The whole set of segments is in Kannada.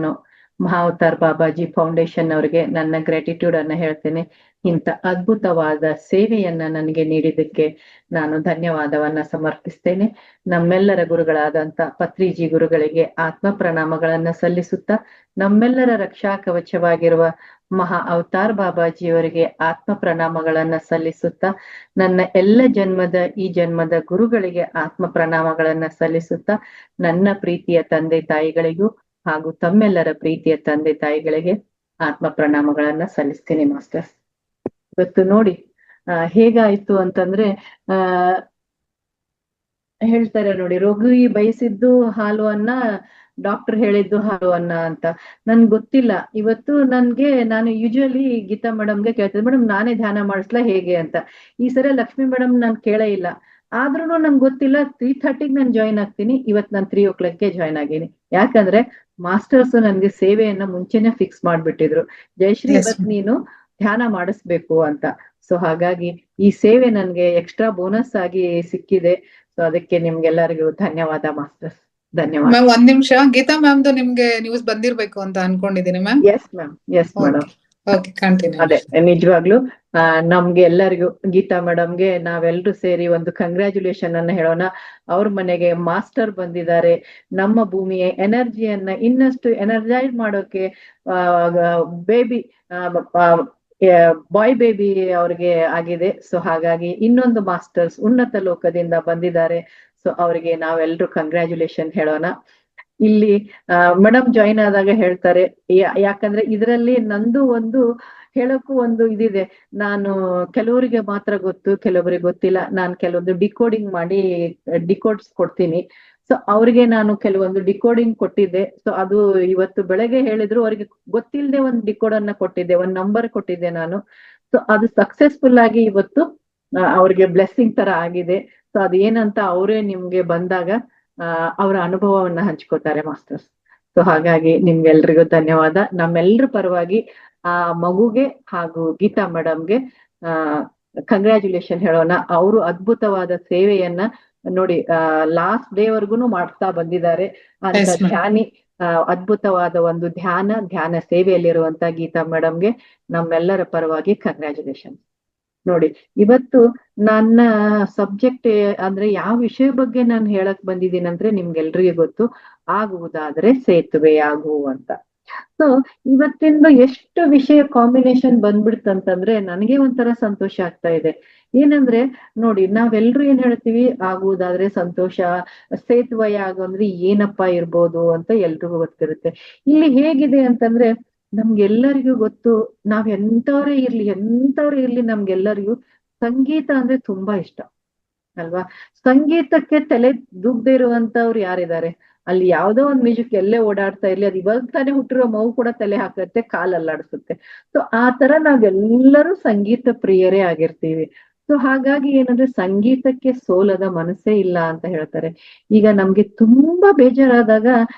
ನಾನು ಮಹಾವತಾರ್ ಬಾಬಾಜಿ ಫೌಂಡೇಶನ್ ಅವರಿಗೆ ನನ್ನ ಗ್ರಾಟಿಟ್ಯೂಡ್ ಅನ್ನ ಹೇಳ್ತೇನೆ. ಇಂಥ ಅದ್ಭುತವಾದ ಸೇವೆಯನ್ನ ನನಗೆ ನೀಡಿದ್ದಕ್ಕೆ ನಾನು ಧನ್ಯವಾದವನ್ನ ಸಮರ್ಪಿಸ್ತೇನೆ. ನಮ್ಮೆಲ್ಲರ ಗುರುಗಳಾದಂತ ಪತ್ರಿಜಿ ಗುರುಗಳಿಗೆ ಆತ್ಮ ಪ್ರಣಾಮಗಳನ್ನ ಸಲ್ಲಿಸುತ್ತಾ, ನಮ್ಮೆಲ್ಲರ ರಕ್ಷಾ ಕವಚವಾಗಿರುವ ಮಹಾ ಅವತಾರ್ ಬಾಬಾಜಿಯವರಿಗೆ ಆತ್ಮ ಪ್ರಣಾಮಗಳನ್ನ ಸಲ್ಲಿಸುತ್ತಾ, ನನ್ನ ಎಲ್ಲ ಈ ಜನ್ಮದ ಗುರುಗಳಿಗೆ ಆತ್ಮ ಪ್ರಣಾಮಗಳನ್ನ ಸಲ್ಲಿಸುತ್ತಾ, ನನ್ನ ಪ್ರೀತಿಯ ತಂದೆ ತಾಯಿಗಳಿಗೂ ಹಾಗೂ ತಮ್ಮೆಲ್ಲರ ಪ್ರೀತಿಯ ತಂದೆ ತಾಯಿಗಳಿಗೆ ಆತ್ಮ ಪ್ರಣಾಮಗಳನ್ನ ಸಲ್ಲಿಸ್ತೀನಿ ಮಾಸ್ಟರ್ಸ್. ಇವತ್ತು ನೋಡಿ ಹೇಗಾಯ್ತು ಅಂತಂದ್ರೆ ಹೇಳ್ತಾರೆ ನೋಡಿ, ರೋಗಿ ಬಯಸಿದ್ದು ಹಾಲು ಅನ್ನ, ಡಾಕ್ಟರ್ ಹೇಳಿದ್ದು ಹಾಲು ಅನ್ನ ಅಂತ. ನನ್ಗೆ ಗೊತ್ತಿಲ್ಲ. ಇವತ್ತು ನಾನು ಯೂಶುವಲಿ ಗೀತಾ ಮೇಡಮ್ಗೆ ಕೇಳ್ತಿದ್ದೆ, ಮೇಡಮ್ ನಾನೇ ಧ್ಯಾನ ಮಾಡಿಸ್ಲಾ ಹೇಗೆ ಅಂತ. ಈ ಸರಿ ಲಕ್ಷ್ಮಿ ಮೇಡಮ್ ನಾನು ಕೇಳೇ ಇಲ್ಲ. ಆದ್ರೂ ನನ್ಗೆ ಗೊತ್ತಿಲ್ಲ, 3:30ಗೆ ನಾನು ಜಾಯ್ನ್ ಆಗ್ತೀನಿ. ಇವತ್ತು ನಾನು 3 o'clockಗೆ ಜಾಯ್ನ್ ಆಗೀನಿ. ಯಾಕಂದ್ರೆ ಮಾಸ್ಟರ್ಸ್ ನನ್ಗೆ ಸೇವೆಯನ್ನ ಮುಂಚೆನೆ ಫಿಕ್ಸ್ ಮಾಡ್ಬಿಟ್ಟಿದ್ರು, ಜಯಶ್ರೀ ಇವತ್ ನೀನು ಧ್ಯಾನ ಮಾಡಿಸ್ಬೇಕು ಅಂತ. ಸೊ ಹಾಗಾಗಿ ಈ ಸೇವೆ ನನ್ಗೆ ಎಕ್ಸ್ಟ್ರಾ ಬೋನಸ್ ಆಗಿ ಸಿಕ್ಕಿದೆ. ಸೊ ಅದಕ್ಕೆ ನಿಮ್ಗೆಲ್ಲರಿಗೂ ಧನ್ಯವಾದ ಮಾಸ್ಟರ್ಸ್. ಧನ್ಯವಾದ ಮ್ಯಾಮ್. ಒಂದ್ ನಿಮಿಷ, ಗೀತಾ ಮ್ಯಾಮ್ದು ನಿಮ್ಗೆ ನ್ಯೂಸ್ ಬಂದಿರ್ಬೇಕು ಅಂತ ಅನ್ಕೊಂಡಿದೀನಿ ma'am. Yes ma'am, yes madam. Okay, continue. ಅದೇ ನಿಜವಾಗ್ಲು ನಮ್ಗೆ ಎಲ್ಲರಿಗೂ ಗೀತಾ ಮೇಡಮ್ಗೆ ನಾವೆಲ್ಲರೂ ಸೇರಿ ಒಂದು ಕಂಗ್ರ್ಯಾಚುಲೇಷನ್ ಅನ್ನ ಹೇಳೋಣ. ಅವ್ರ ಮನೆಗೆ ಮಾಸ್ಟರ್ ಬಂದಿದ್ದಾರೆ. ನಮ್ಮ ಭೂಮಿಯ ಎನರ್ಜಿಯನ್ನ ಇನ್ನಷ್ಟು ಎನರ್ಜೈಸ್ ಮಾಡೋಕೆ ಬೇಬಿ ಬಾಯ್ ಬೇಬಿ ಅವ್ರಿಗೆ ಆಗಿದೆ. ಸೊ ಹಾಗಾಗಿ ಇನ್ನೊಂದು ಮಾಸ್ಟರ್ಸ್ ಉನ್ನತ ಲೋಕದಿಂದ ಬಂದಿದ್ದಾರೆ. ಸೊ ಅವರಿಗೆ ನಾವೆಲ್ಲರೂ ಕಂಗ್ರ್ಯಾಚುಲೇಷನ್ ಹೇಳೋಣ. ಇಲ್ಲಿ ಮೇಡಮ್ ಜಾಯಿನ್ ಆದಾಗ ಹೇಳ್ತಾರೆ, ಯಾಕಂದ್ರೆ ಇದರಲ್ಲಿ ನಂದು ಒಂದು ಹೇಳಕ್ಕೂ ಒಂದು ಇದಿದೆ. ನಾನು ಕೆಲವರಿಗೆ ಮಾತ್ರ ಗೊತ್ತು, ಕೆಲವರಿಗೆ ಗೊತ್ತಿಲ್ಲ. ನಾನು ಕೆಲವೊಂದು ಡಿಕೋಡಿಂಗ್ ಮಾಡಿ ಡಿಕೋಡ್ಸ್ ಕೊಡ್ತೀನಿ. ಸೊ ಅವ್ರಿಗೆ ನಾನು ಕೆಲವೊಂದು ಡಿಕೋಡಿಂಗ್ ಕೊಟ್ಟಿದ್ದೆ. ಸೊ ಅದು ಇವತ್ತು ಬೆಳಗ್ಗೆ ಹೇಳಿದ್ರು, ಅವ್ರಿಗೆ ಗೊತ್ತಿಲ್ಲದೆ ಒಂದು ಡಿಕೋಡ್ ಅನ್ನ ಕೊಟ್ಟಿದ್ದೆ, ಒಂದು ನಂಬರ್ ಕೊಟ್ಟಿದ್ದೆ ನಾನು. ಸೊ ಅದು ಸಕ್ಸಸ್ಫುಲ್ ಆಗಿ ಇವತ್ತು ಅವ್ರಿಗೆ ಬ್ಲೆಸ್ಸಿಂಗ್ ತರ ಆಗಿದೆ. ಸೊ ಅದೇನಂತ ಅವರೇ ನಿಮ್ಗೆ ಬಂದಾಗ ಅವರ ಅನುಭವವನ್ನ ಹಂಚ್ಕೋತಾರೆ ಮಾಸ್ಟರ್ಸ್. ಸೊ ಹಾಗಾಗಿ ನಿಮ್ಗೆಲ್ರಿಗೂ ಧನ್ಯವಾದ. ನಮ್ಮೆಲ್ಲರ ಪರವಾಗಿ ಆ ಮಗುಗೆ ಹಾಗೂ ಗೀತಾ ಮೇಡಮ್ಗೆ ಕಂಗ್ರ್ಯಾಚುಲೇಷನ್ ಹೇಳೋಣ. ಅವರು ಅದ್ಭುತವಾದ ಸೇವೆಯನ್ನ ನೋಡಿ ಲಾಸ್ಟ್ ಡೇ ವರ್ಗುನು ಮಾಡ್ತಾ ಬಂದಿದ್ದಾರೆ. ಅಂತ ಧ್ಯಾನಿ ಅದ್ಭುತವಾದ ಒಂದು ಧ್ಯಾನ ಸೇವೆಯಲ್ಲಿರುವಂತ ಗೀತಾ ಮೇಡಮ್ಗೆ ನಮ್ಮೆಲ್ಲರ ಪರವಾಗಿ ಕಂಗ್ರ್ಯಾಚುಲೇಷನ್. ನೋಡಿ ಇವತ್ತು ನನ್ನ ಸಬ್ಜೆಕ್ಟ್ ಅಂದ್ರೆ ಯಾವ ವಿಷಯ ಬಗ್ಗೆ ನಾನು ಹೇಳಕ್ ಬಂದಿದ್ದೀನಿ ಅಂದ್ರೆ ನಿಮ್ಗೆಲ್ರಿಗೂ ಗೊತ್ತು, ಆಗುವುದಾದ್ರೆ ಸೇತುವೆ ಆಗು ಅಂತ. ಸೊ ಇವತ್ತಿಂದು ಎಷ್ಟು ವಿಷಯ ಕಾಂಬಿನೇಷನ್ ಬಂದ್ಬಿಡ್ತಂತಂದ್ರೆ ನನಗೆ ಒಂಥರ ಸಂತೋಷ ಆಗ್ತಾ ಇದೆ. ಏನಂದ್ರೆ ನೋಡಿ, ನಾವೆಲ್ರು ಏನ್ ಹೇಳ್ತೀವಿ, ಆಗುವುದಾದ್ರೆ ಸಂತೋಷ, ಸೇತುವೆ ಆಗು ಅಂದ್ರೆ ಏನಪ್ಪಾ ಇರ್ಬೋದು ಅಂತ ಎಲ್ರಿಗೂ ಗೊತ್ತಿರುತ್ತೆ. ಇಲ್ಲಿ ಹೇಗಿದೆ ಅಂತಂದ್ರೆ ನಮ್ಗೆಲ್ಲರಿಗೂ ಗೊತ್ತು, ನಾವ್ ಎಂತವ್ರೇ ಇರ್ಲಿ ನಮ್ಗೆಲ್ಲರಿಗೂ ಸಂಗೀತ ಅಂದ್ರೆ ತುಂಬಾ ಇಷ್ಟ ಅಲ್ವಾ. ಸಂಗೀತಕ್ಕೆ ತಲೆ ದೂಗದೆ ಇರುವಂತವ್ರು ಯಾರಿದ್ದಾರೆ? ಅಲ್ಲಿ ಯಾವ್ದೋ ಒಂದ್ ಮ್ಯೂಸಿಕ್ ಎಲ್ಲೇ ಓಡಾಡ್ತಾ ಇರ್ಲಿ, ಅದು ಇವಾಗ ತಾನೇ ಹುಟ್ಟಿರೋ ಮಗು ಕೂಡ ತಲೆ ಹಾಕತ್ತೆ, ಕಾಲ್ ಅಲ್ಲಾಡಿಸುತ್ತೆ. ಸೊ ಆ ತರ ನಾವೆಲ್ಲರೂ ಸಂಗೀತ ಪ್ರಿಯರೇ ಆಗಿರ್ತೀವಿ. ಸೊ ಹಾಗಾಗಿ ಏನಂದ್ರೆ ಸಂಗೀತಕ್ಕೆ ಸೋಲದ ಮನಸ್ಸೇ ಇಲ್ಲ ಅಂತ ಹೇಳ್ತಾರೆ. ಈಗ ನಮ್ಗೆ ತುಂಬಾ ಬೇಜಾರಾದಾಗ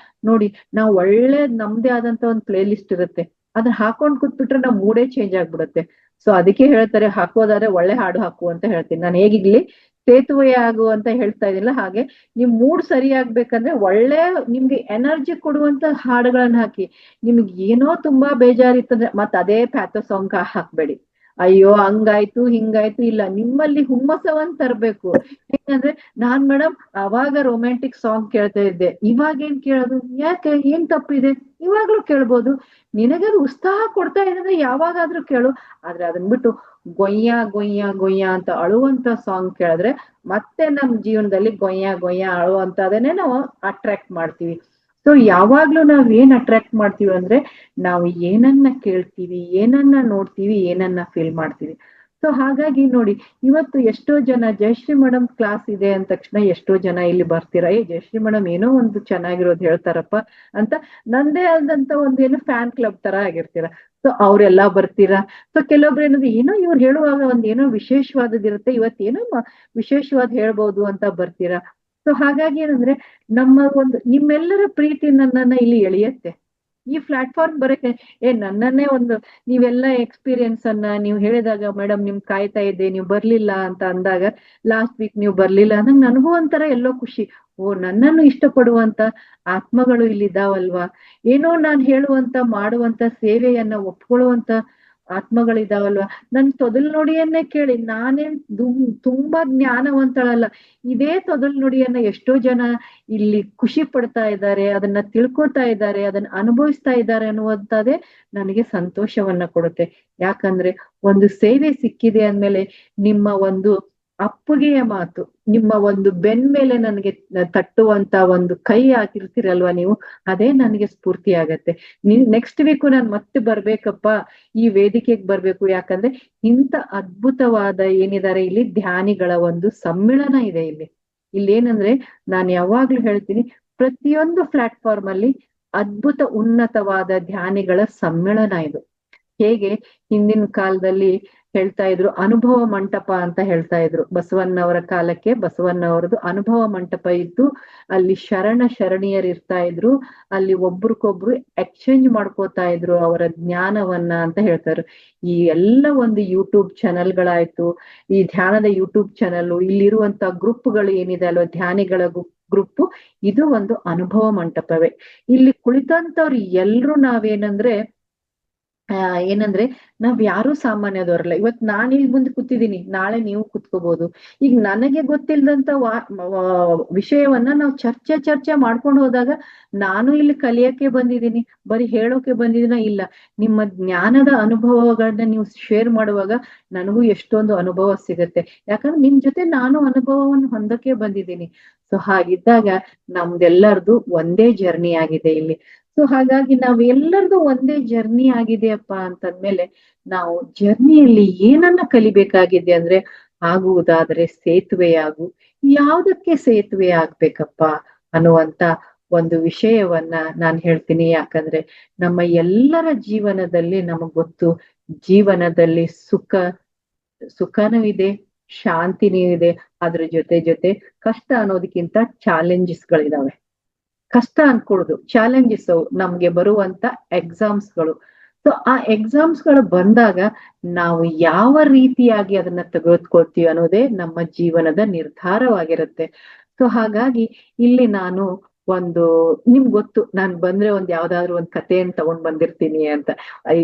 ನೋಡಿ, ನಾವು ಒಳ್ಳೆ ನಮ್ದೇ ಆದಂತ ಒಂದ್ ಪ್ಲೇ ಲಿಸ್ಟ್ ಇರುತ್ತೆ, ಅದನ್ನ ಹಾಕೊಂಡ್ ಕೂತ್ಬಿಟ್ರೆ ನಾವ್ ಮೂಡೇ ಚೇಂಜ್ ಆಗ್ಬಿಡುತ್ತೆ. ಸೊ ಅದಕ್ಕೆ ಹೇಳ್ತಾರೆ, ಹಾಕೋದಾದ್ರೆ ಒಳ್ಳೆ ಹಾಡು ಹಾಕು ಅಂತ ಹೇಳ್ತೀನಿ ನಾನು. ಹೇಗಿಗ್ಲಿ ಸೇತುವೆ ಆಗು ಅಂತ ಹೇಳ್ತಾ ಇದೀನಿಲ್ಲ, ಹಾಗೆ ನಿಮ್ ಮೂಡ್ ಸರಿ ಆಗ್ಬೇಕಂದ್ರೆ ಒಳ್ಳೆ ನಿಮ್ಗೆ ಎನರ್ಜಿ ಕೊಡುವಂತ ಹಾಡುಗಳನ್ನ ಹಾಕಿ. ನಿಮ್ಗೆ ಏನೋ ತುಂಬಾ ಬೇಜಾರಿತ್ತಂದ್ರೆ ಮತ್ ಅದೇ ಪ್ಯಾಥೋ ಸಾಂಗ್ ಹಾಕ್ಬೇಡಿ. ಅಯ್ಯೋ ಹಂಗಾಯ್ತು ಹಿಂಗಾಯ್ತು ಇಲ್ಲ, ನಿಮ್ಮಲ್ಲಿ ಹುಮ್ಮಸವನ್ ತರ್ಬೇಕು. ಯಾಕಂದ್ರೆ ನಾನ್ ಮೇಡಮ್ ಅವಾಗ ರೊಮ್ಯಾಂಟಿಕ್ ಸಾಂಗ್ ಕೇಳ್ತಾ ಇದ್ದೆ, ಇವಾಗ ಏನ್ ಕೇಳೋದು? ಯಾಕೆ, ಏನ್ ತಪ್ಪಿದೆ? ಇವಾಗ್ಲೂ ಕೇಳ್ಬೋದು. ನಿನಗದು ಉತ್ಸಾಹ ಕೊಡ್ತಾ ಇದೆ ಯಾವಾಗಾದ್ರೂ ಕೇಳು. ಆದ್ರೆ ಅದನ್ ಬಿಟ್ಟು ಗೊಯ್ಯ ಅಂತ ಅಳುವಂತ ಸಾಂಗ್ ಕೇಳಿದ್ರೆ ಮತ್ತೆ ನಮ್ ಜೀವನದಲ್ಲಿ ಗೊಯ್ಯ ಅಳುವಂತದನ್ನೇ ನಾವು ಅಟ್ರಾಕ್ಟ್ ಮಾಡ್ತೀವಿ. ಸೊ ಯಾವಾಗ್ಲೂ ನಾವ್ ಏನ್ ಅಟ್ರಾಕ್ಟ್ ಮಾಡ್ತೀವಿ ಅಂದ್ರೆ ನಾವು ಏನನ್ನ ಕೇಳ್ತೀವಿ, ಏನನ್ನ ನೋಡ್ತೀವಿ, ಏನನ್ನ ಫೀಲ್ ಮಾಡ್ತೀವಿ. ಸೊ ಹಾಗಾಗಿ ನೋಡಿ, ಇವತ್ತು ಎಷ್ಟೋ ಜನ ಜಯಶ್ರೀ ಮೇಡಮ್ ಕ್ಲಾಸ್ ಇದೆ ಅಂದ ತಕ್ಷಣ ಎಷ್ಟೋ ಜನ ಇಲ್ಲಿ ಬರ್ತೀರಾ, ಜಯಶ್ರೀ ಮೇಡಮ್ ಏನೋ ಒಂದು ಚೆನ್ನಾಗಿರೋದು ಹೇಳ್ತಾರಪ್ಪ ಅಂತ ನಂದೇ ಆದಂತ ಒಂದೇನು ಫ್ಯಾನ್ ಕ್ಲಬ್ ತರ ಆಗಿರ್ತೀರಾ. ಸೊ ಅವ್ರೆಲ್ಲಾ ಬರ್ತೀರಾ. ಸೊ ಕೆಲವೊಬ್ರು ಏನಂದ್ರೆ ಏನೋ ಇವ್ರು ಹೇಳುವಾಗ ಒಂದೇನೋ ವಿಶೇಷವಾದದಿರುತ್ತೆ, ಇವತ್ತೇನೋ ವಿಶೇಷವಾದ ಹೇಳ್ಬೋದು ಅಂತ ಬರ್ತೀರಾ. ಸೊ ಹಾಗಾಗಿ ಏನಂದ್ರೆ ನಮ್ಮ ಒಂದು ನಿಮ್ಮೆಲ್ಲರ ಪ್ರೀತಿ ನನ್ನನ್ನ ಇಲ್ಲಿ ಎಳೆಯತ್ತೆ. ಈ ಪ್ಲಾಟ್ಫಾರ್ಮ್ ಬರಕ್ಕೆ ನನ್ನನ್ನೇ ಒಂದು ನೀವೆಲ್ಲ ಎಕ್ಸ್ಪೀರಿಯನ್ಸ್ ಅನ್ನ ನೀವು ಹೇಳಿದಾಗ ಮೇಡಮ್ ನಿಮ್ ಕಾಯ್ತಾ ಇದ್ದೆ ನೀವು ಬರ್ಲಿಲ್ಲ ಅಂತ ಅಂದಾಗ ಲಾಸ್ಟ್ ವೀಕ್ ನೀವು ಬರ್ಲಿಲ್ಲ ಅಂದಾಗ ನನಗೂ ಒಂಥರ ಎಲ್ಲೋ ಖುಷಿ. ಓ, ನನ್ನನ್ನು ಇಷ್ಟಪಡುವಂತ ಆತ್ಮಗಳು ಇಲ್ಲಿದ್ದಾವಲ್ವಾ, ಏನೋ ನಾನ್ ಹೇಳುವಂತ ಮಾಡುವಂತ ಸೇವೆಯನ್ನ ಒಪ್ಕೊಳ್ಳುವಂತ ಆತ್ಮಗಳಿದಾವಲ್ವಾ. ನನ್ ತೊದಲ್ ನುಡಿಯನ್ನೇ ಕೇಳಿ, ನಾನೇನ್ ತುಂಬಾ ಜ್ಞಾನವಂತಳಲ್ಲ, ಇದೇ ತೊದಲ್ ನುಡಿಯನ್ನ ಎಷ್ಟೋ ಜನ ಇಲ್ಲಿ ಖುಷಿ ಪಡ್ತಾ ಇದ್ದಾರೆ, ಅದನ್ನ ತಿಳ್ಕೊತಾ ಇದ್ದಾರೆ, ಅದನ್ನ ಅನುಭವಿಸ್ತಾ ಇದ್ದಾರೆ ಅನ್ನುವಂಥದ್ದೇ ನನಗೆ ಸಂತೋಷವನ್ನ ಕೊಡುತ್ತೆ. ಯಾಕಂದ್ರೆ ಒಂದು ಸೇವೆ ಸಿಕ್ಕಿದೆ ಅಂದ್ಮೇಲೆ ನಿಮ್ಮ ಒಂದು ಅಪ್ಪುಗೆಯ ಮಾತು, ನಿಮ್ಮ ಒಂದು ಬೆನ್ ಮೇಲೆ ನನಗೆ ತಟ್ಟುವಂತ ಒಂದು ಕೈ ಹಾಕಿರ್ತೀರಲ್ವಾ ನೀವು, ಅದೇ ನನಗೆ ಸ್ಫೂರ್ತಿ ಆಗತ್ತೆ. ನೆಕ್ಸ್ಟ್ ವೀಕು ನಾನು ಮತ್ತೆ ಬರ್ಬೇಕಪ್ಪ, ಈ ವೇದಿಕೆಗೆ ಬರ್ಬೇಕು. ಯಾಕಂದ್ರೆ ಇಂಥ ಅದ್ಭುತವಾದ ಏನಿದ್ದಾರೆ ಇಲ್ಲಿ ಧ್ಯಾನಿಗಳ ಒಂದು ಸಮ್ಮಿಳನ ಇದೆ ಇಲ್ಲಿ. ಇಲ್ಲೇನಂದ್ರೆ ನಾನು ಯಾವಾಗ್ಲೂ ಹೇಳ್ತೀನಿ, ಪ್ರತಿಯೊಂದು ಪ್ಲಾಟ್ಫಾರ್ಮ್ ಅಲ್ಲಿ ಅದ್ಭುತ ಉನ್ನತವಾದ ಧ್ಯಾನಿಗಳ ಸಮ್ಮಿಳನ ಇದು. ಹೇಗೆ ಹಿಂದಿನ ಕಾಲದಲ್ಲಿ ಹೇಳ್ತಾ ಇದ್ರು, ಅನುಭವ ಮಂಟಪ ಅಂತ ಹೇಳ್ತಾ ಇದ್ರು. ಬಸವಣ್ಣವರ ಕಾಲಕ್ಕೆ ಬಸವಣ್ಣವರದು ಅನುಭವ ಮಂಟಪ ಇದ್ದು, ಅಲ್ಲಿ ಶರಣೀಯರು ಇರ್ತಾ ಇದ್ರು, ಅಲ್ಲಿ ಒಬ್ರಿಗೊಬ್ರು ಎಕ್ಸ್ಚೇಂಜ್ ಮಾಡ್ಕೋತಾ ಇದ್ರು ಅವರ ಜ್ಞಾನವನ್ನ ಅಂತ ಹೇಳ್ತಾರೆ. ಈ ಎಲ್ಲ ಒಂದು ಯೂಟ್ಯೂಬ್ ಚಾನೆಲ್ಗಳಾಯ್ತು, ಈ ಧ್ಯಾನದ ಯೂಟ್ಯೂಬ್ ಚಾನೆಲ್, ಇಲ್ಲಿರುವಂತ ಗ್ರೂಪ್ಗಳು ಏನಿದೆ ಅಲ್ವಾ, ಧ್ಯಾನಿಗಳ ಗ್ರೂಪ್, ಇದು ಒಂದು ಅನುಭವ ಮಂಟಪವೇ. ಇಲ್ಲಿ ಕುಳಿತಂತವ್ರು ಎಲ್ರು ನಾವೇನಂದ್ರೆ ಏನಂದ್ರೆ ನಾವ್ ಯಾರು ಸಾಮಾನ್ಯದವ್ರಲ್ಲ. ಇವತ್ ನಾನ್ ಇಲ್ಲಿ ಮುಂದೆ ಕೂತಿದ್ದೀನಿ, ನಾಳೆ ನೀವು ಕುತ್ಕೋಬಹುದು. ಈಗ ನನಗೆ ಗೊತ್ತಿಲ್ದಂತ ವಿಷಯವನ್ನ ನಾವು ಚರ್ಚೆ ಮಾಡ್ಕೊಂಡು ಹೋದಾಗ, ನಾನು ಇಲ್ಲಿ ಕಲಿಯಕ್ಕೆ ಬಂದಿದ್ದೀನಿ, ಬರೀ ಹೇಳೋಕೆ ಬಂದಿದ್ದೀನ ಇಲ್ಲ, ನಿಮ್ಮ ಜ್ಞಾನದ ಅನುಭವಗಳನ್ನ ನೀವು ಶೇರ್ ಮಾಡುವಾಗ ನನಗೂ ಎಷ್ಟೊಂದು ಅನುಭವ ಸಿಗತ್ತೆ. ಯಾಕಂದ್ರೆ ನಿಮ್ ಜೊತೆ ನಾನು ಅನುಭವವನ್ನು ಹೊಂದಕ್ಕೆ ಬಂದಿದ್ದೀನಿ. ಸೊ ಹಾಗಿದ್ದಾಗ ನಮ್ದೆಲ್ಲರದು ಒಂದೇ ಜರ್ನಿ ಆಗಿದೆ ಇಲ್ಲಿ. ಸೊ ಹಾಗಾಗಿ ನಾವ್ ಎಲ್ಲರದು ಒಂದೇ ಜರ್ನಿ ಆಗಿದೆಯಪ್ಪ ಅಂತಂದ್ಮೇಲೆ, ನಾವು ಜರ್ನಿಯಲ್ಲಿ ಏನನ್ನ ಕಲಿಬೇಕಾಗಿದೆ ಅಂದ್ರೆ, ಆಗುವುದಾದ್ರೆ ಸೇತುವೆಯಾಗು, ಯಾವ್ದಕ್ಕೆ ಸೇತುವೆ ಆಗ್ಬೇಕಪ್ಪ ಅನ್ನುವಂತ ಒಂದು ವಿಷಯವನ್ನ ನಾನ್ ಹೇಳ್ತೀನಿ. ಯಾಕಂದ್ರೆ ನಮ್ಮ ಎಲ್ಲರ ಜೀವನದಲ್ಲಿ ನಮಗ್ ಗೊತ್ತು, ಜೀವನದಲ್ಲಿ ಸುಖನೂ ಇದೆ, ಶಾಂತಿನೂ ಇದೆ, ಅದ್ರ ಜೊತೆ ಕಷ್ಟ ಅನ್ನೋದಕ್ಕಿಂತ ಚಾಲೆಂಜಸ್ಗಳಿದಾವೆ. ಕಷ್ಟ ಅನ್ಕೊಡುದು, ಚಾಲೆಂಜಸ್ ನಮ್ಗೆ ಬರುವಂತ ಎಕ್ಸಾಮ್ಸ್ಗಳು. ಸೊ ಆ ಎಕ್ಸಾಮ್ಸ್ಗಳು ಬಂದಾಗ ನಾವು ಯಾವ ರೀತಿಯಾಗಿ ಅದನ್ನ ತೆಗೆದುಕೊಳ್ತೀವಿ ಅನ್ನೋದೇ ನಮ್ಮ ಜೀವನದ ನಿರ್ಧಾರವಾಗಿರುತ್ತೆ. ಸೊ ಹಾಗಾಗಿ ಇಲ್ಲಿ ನಾನು ನಿಮ್ಗೆ ಗೊತ್ತು, ನಾನ್ ಬಂದ್ರೆ ಯಾವ್ದಾದ್ರು ಒಂದ್ ಕಥೆಯನ್ನ ತಗೊಂಡ್ ಬಂದಿರ್ತೀನಿ ಅಂತ.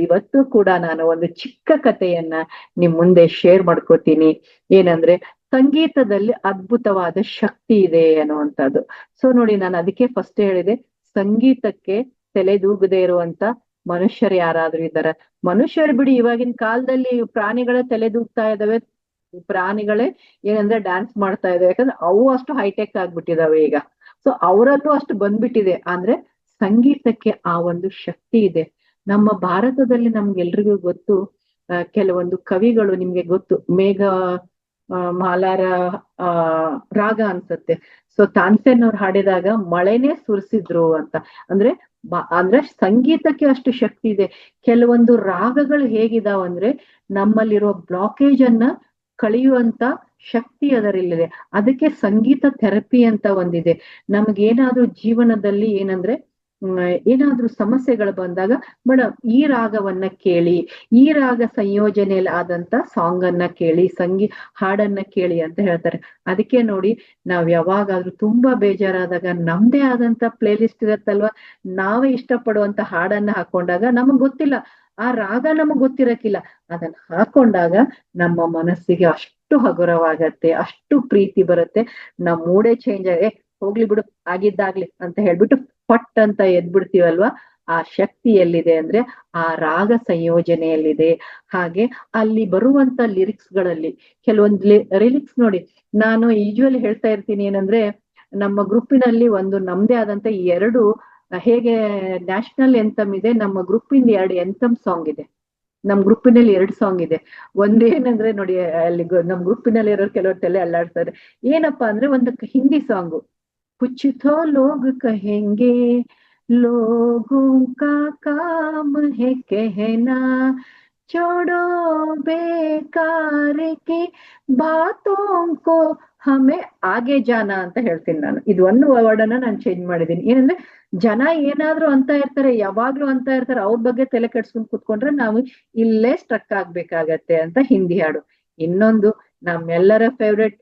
ಇವತ್ತು ಕೂಡ ನಾನು ಒಂದು ಚಿಕ್ಕ ಕಥೆಯನ್ನ ನಿಮ್ ಮುಂದೆ ಶೇರ್ ಮಾಡ್ಕೋತೀನಿ. ಏನಂದ್ರೆ, ಸಂಗೀತದಲ್ಲಿ ಅದ್ಭುತವಾದ ಶಕ್ತಿ ಇದೆ ಅನ್ನುವಂಥದ್ದು. ಸೊ ನೋಡಿ, ನಾನು ಅದಕ್ಕೆ ಫಸ್ಟ್ ಹೇಳಿದೆ, ಸಂಗೀತಕ್ಕೆ ತಲೆದೂಗದೆ ಇರುವಂತ ಮನುಷ್ಯರು ಯಾರಾದ್ರೂ ಇದ್ದಾರ? ಮನುಷ್ಯರು ಬಿಡಿ, ಇವಾಗಿನ ಕಾಲದಲ್ಲಿ ಪ್ರಾಣಿಗಳೇ ತಲೆದೂಗ್ತಾ ಇದಾವೆ, ಪ್ರಾಣಿಗಳೇ ಏನಂದ್ರೆ ಡ್ಯಾನ್ಸ್ ಮಾಡ್ತಾ ಇದಾವೆ. ಯಾಕಂದ್ರೆ ಅವು ಅಷ್ಟು ಹೈಟೆಕ್ ಆಗ್ಬಿಟ್ಟಿದಾವೆ ಈಗ. ಸೊ ಅವರಲ್ಲೂ ಅಷ್ಟು ಬಂದ್ಬಿಟ್ಟಿದೆ. ಅಂದ್ರೆ ಸಂಗೀತಕ್ಕೆ ಆ ಒಂದು ಶಕ್ತಿ ಇದೆ. ನಮ್ಮ ಭಾರತದಲ್ಲಿ ನಮ್ಗೆಲ್ರಿಗೂ ಗೊತ್ತು, ಕೆಲವೊಂದು ಕವಿಗಳು ನಿಮ್ಗೆ ಗೊತ್ತು, ಮಾಲಾರ ರಾಗ ಅನ್ಸತ್ತೆ. ಸೊ ತಾನ್ಸೇನ್ ಅವ್ರು ಹಾಡಿದಾಗ ಮಳೆನೇ ಸುರಿಸಿದ್ರು ಅಂತ. ಅಂದ್ರೆ ಸಂಗೀತಕ್ಕೆ ಅಷ್ಟು ಶಕ್ತಿ ಇದೆ. ಕೆಲವೊಂದು ರಾಗಗಳು ಹೇಗಿದಾವಂದ್ರೆ, ನಮ್ಮಲ್ಲಿರೋ ಬ್ಲಾಕೇಜ್ ಅನ್ನ ಕಳೆಯುವಂತ ಶಕ್ತಿ ಅದರಲ್ಲಿದೆ. ಅದಕ್ಕೆ ಸಂಗೀತ ಥೆರಪಿ ಅಂತ ಒಂದಿದೆ. ನಮ್ಗೇನಾದ್ರೂ ಜೀವನದಲ್ಲಿ ಏನಾದ್ರೂ ಸಮಸ್ಯೆಗಳು ಬಂದಾಗ, ಮೇಡಮ್ ಈ ರಾಗವನ್ನ ಕೇಳಿ, ಈ ರಾಗ ಸಂಯೋಜನೆಯಲ್ಲಿ ಆದಂತ ಸಾಂಗ್ ಅನ್ನ ಕೇಳಿ, ಹಾಡನ್ನ ಕೇಳಿ ಅಂತ ಹೇಳ್ತಾರೆ. ಅದಕ್ಕೆ ನೋಡಿ, ನಾವ್ ಯಾವಾಗಾದ್ರೂ ತುಂಬಾ ಬೇಜಾರಾದಾಗ ನಮ್ದೇ ಆದಂತ ಪ್ಲೇ ಲಿಸ್ಟ್ ಇರತ್ತಲ್ವಾ, ನಾವೇ ಇಷ್ಟಪಡುವಂತ ಹಾಡನ್ನ ಹಾಕೊಂಡಾಗ, ನಮಗ್ ಗೊತ್ತಿಲ್ಲ, ಆ ರಾಗ ನಮಗ್ ಗೊತ್ತಿರಕ್ಕಿಲ್ಲ, ಅದನ್ನ ಹಾಕೊಂಡಾಗ ನಮ್ಮ ಮನಸ್ಸಿಗೆ ಅಷ್ಟು ಹಗುರವಾಗತ್ತೆ, ಅಷ್ಟು ಪ್ರೀತಿ ಬರುತ್ತೆ. ನಮ್ ಮೂಡೇ ಚೇಂಜ್ ಹೋಗ್ಲಿ ಬಿಡು, ಆಗಿದ್ದಾಗ್ಲಿ ಅಂತ ಹೇಳ್ಬಿಟ್ಟು ಪಟ್ ಅಂತ ಎದ್ಬಿಡ್ತೀವಲ್ವಾ. ಆ ಶಕ್ತಿ ಎಲ್ಲಿದೆ ಅಂದ್ರೆ ಆ ರಾಗ ಸಂಯೋಜನೆಯಲ್ಲಿದೆ. ಹಾಗೆ ಅಲ್ಲಿ ಬರುವಂತ ಲಿರಿಕ್ಸ್ಗಳಲ್ಲಿ ಕೆಲವೊಂದು ಲಿರಿಕ್ಸ್ ನೋಡಿ, ನಾನು ಯೂಶುವಲಿ ಹೇಳ್ತಾ ಇರ್ತೀನಿ, ಏನಂದ್ರೆ ನಮ್ಮ ಗ್ರೂಪಿನಲ್ಲಿ ನಮ್ದೇ ಆದಂತ ಹೇಗೆ ನ್ಯಾಷನಲ್ ಎಂತಮ್ ಇದೆ, ನಮ್ಮ ಗ್ರೂಪಿಂದ 2 ಎಂತಮ್ ಸಾಂಗ್ ಇದೆ. ನಮ್ ಗ್ರೂಪಿನಲ್ಲಿ 2 ಸಾಂಗ್ ಇದೆ. ಒಂದೇನಂದ್ರೆ ನೋಡಿ, ಅಲ್ಲಿ ನಮ್ ಗ್ರೂಪಿನಲ್ಲಿ ಇರೋರು ಕೆಲವರು ತಲೆ ಅಲ್ಲಾಡ್ತಾರೆ. ಏನಪ್ಪಾ ಅಂದ್ರೆ, ಒಂದು ಹಿಂದಿ ಸಾಂಗು, कुछ तो लोग कहेंगे, लोगों का काम है कहना, छोड़ो बेकार की बातों को ಹಮೆ ಆಗೆ ಜಾನ ಅಂತ ಹೇಳ್ತೀನಿ ನಾನು. ಇದು ಒಂದು ವರ್ಡ್ ಅನ್ನ ನಾನು ಚೇಂಜ್ ಮಾಡಿದೀನಿ. ಏನಂದ್ರೆ ಜನ ಏನಾದ್ರೂ ಅಂತ ಇರ್ತಾರೆ, ಯಾವಾಗ್ಲೂ ಅಂತ ಇರ್ತಾರೆ, ಅವ್ರ ಬಗ್ಗೆ ತಲೆ ಕೆಡ್ಸ್ಕೊಂಡ್ ಕೂತ್ಕೊಂಡ್ರೆ ನಾವು ಇಲ್ಲೇ ಸ್ಟ್ರಕ್ ಆಗ್ಬೇಕಾಗತ್ತೆ ಅಂತ ಹಿಂದಿ ಹಾಡು. ಇನ್ನೊಂದು ನಮ್ಮೆಲ್ಲರ ಫೇವ್ರೆಟ್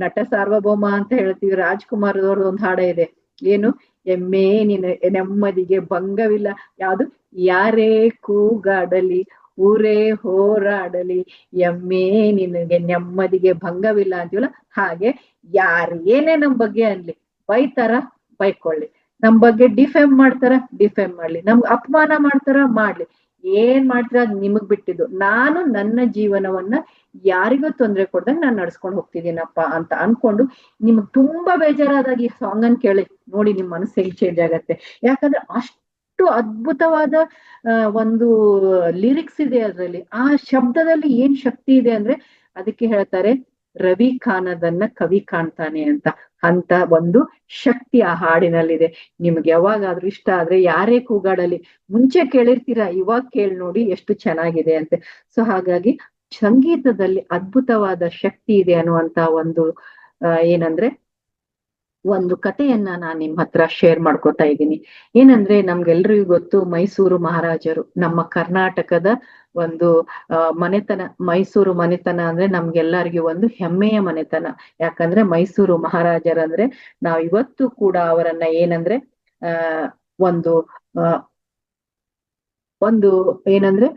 ನಟ ಸಾರ್ವಭೌಮ ಅಂತ ಹೇಳ್ತೀವಿ, ರಾಜ್ಕುಮಾರ್ ಅವ್ರದ್ದು ಒಂದು ಹಾಡ ಇದೆ. ಏನು, ಎಮ್ಮೆ ನಿನ್ನ ನೆಮ್ಮದಿಗೆ ಭಂಗವಿಲ್ಲ. ಯಾವುದು, ಯಾರೇ ಕೂಗಾಡಲಿ ಊರೇ ಹೋರಾಡಲಿ ಎಮ್ಮೆ ನಿನಗೆ ನೆಮ್ಮದಿಗೆ ಭಂಗವಿಲ್ಲ ಅಂತೀವಲ್ಲ, ಹಾಗೆ ಯಾರು ಏನೇ ನಮ್ ಬಗ್ಗೆ ಅನ್ಲಿ, ಬೈತಾರ ಬೈಕೊಳ್ಳಿ, ನಮ್ ಬಗ್ಗೆ ಡಿಫೇಮ್ ಮಾಡ್ತಾರ ಡಿಫೇಮ್ ಮಾಡ್ಲಿ, ನಮ್ಗ್ ಅಪಮಾನ ಮಾಡ್ತಾರ ಮಾಡ್ಲಿ, ಏನ್ ಮಾಡ್ತಾರ ಅದ್ ನಿಮಗ್ ಬಿಟ್ಟಿದ್ದು. ನಾನು ನನ್ನ ಜೀವನವನ್ನ ಯಾರಿಗೂ ತೊಂದ್ರೆ ಕೊಡ್ದಂಗ್ ನಾನ್ ನಡ್ಸ್ಕೊಂಡ್ ಹೋಗ್ತಿದ್ದೀನಪ್ಪ ಅಂತ ಅನ್ಕೊಂಡು ನಿಮಗ್ ತುಂಬಾ ಬೇಜಾರಾದಾಗ ಈ ಸಾಂಗ್ ಅನ್ ಕೇಳಿ ನೋಡಿ, ನಿಮ್ ಮನಸ್ಸು ಹೆಂಗ್ ಚೇಂಜ್ ಆಗತ್ತೆ. ಯಾಕಂದ್ರೆ ಅಷ್ಟು ಅದ್ಭುತವಾದ ಒಂದು ಲಿರಿಕ್ಸ್ ಇದೆ ಅದ್ರಲ್ಲಿ. ಆ ಶಬ್ದದಲ್ಲಿ ಏನ್ ಶಕ್ತಿ ಇದೆ ಅಂದ್ರೆ, ಅದಕ್ಕೆ ಹೇಳ್ತಾರೆ ರವಿ ಕಾಣದನ್ನ ಕವಿ ಕಾಣ್ತಾನೆ ಅಂತ ಒಂದು ಶಕ್ತಿ ಆ ಹಾಡಿನಲ್ಲಿದೆ. ನಿಮ್ಗೆ ಯಾವಾಗಾದ್ರೂ ಇಷ್ಟ ಆದ್ರೆ ಯಾರೇ ಕೂಗಾಡಲಿ, ಮುಂಚೆ ಕೇಳಿರ್ತೀರಾ, ಇವಾಗ ಕೇಳಿ ನೋಡಿ ಎಷ್ಟು ಚೆನ್ನಾಗಿದೆ ಅಂತೆ. ಸೊ ಹಾಗಾಗಿ ಸಂಗೀತದಲ್ಲಿ ಅದ್ಭುತವಾದ ಶಕ್ತಿ ಇದೆ ಅನ್ನುವಂತ ಒಂದು ಏನಂದ್ರೆ ಒಂದು ಕಥೆಯನ್ನ ನಾನ್ ನಿಮ್ ಹತ್ರ ಶೇರ್ ಮಾಡ್ಕೊತಾ ಇದ್ದೀನಿ. ಏನಂದ್ರೆ ನಮ್ಗೆಲ್ರಿಗೂ ಗೊತ್ತು, ಮೈಸೂರು ಮಹಾರಾಜರು ನಮ್ಮ ಕರ್ನಾಟಕದ ಒಂದು ಮನೆತನ. ಮೈಸೂರು ಮನೆತನ ಅಂದ್ರೆ ನಮ್ಗೆಲ್ಲರಿಗೂ ಒಂದು ಹೆಮ್ಮೆಯ ಮನೆತನ. ಯಾಕಂದ್ರೆ ಮೈಸೂರು ಮಹಾರಾಜರಂದ್ರೆ ನಾವ್ ಇವತ್ತು ಕೂಡ ಅವರನ್ನ ಏನಂದ್ರೆ ಆ ಒಂದು ಆ ಒಂದು ಏನಂದ್ರೆ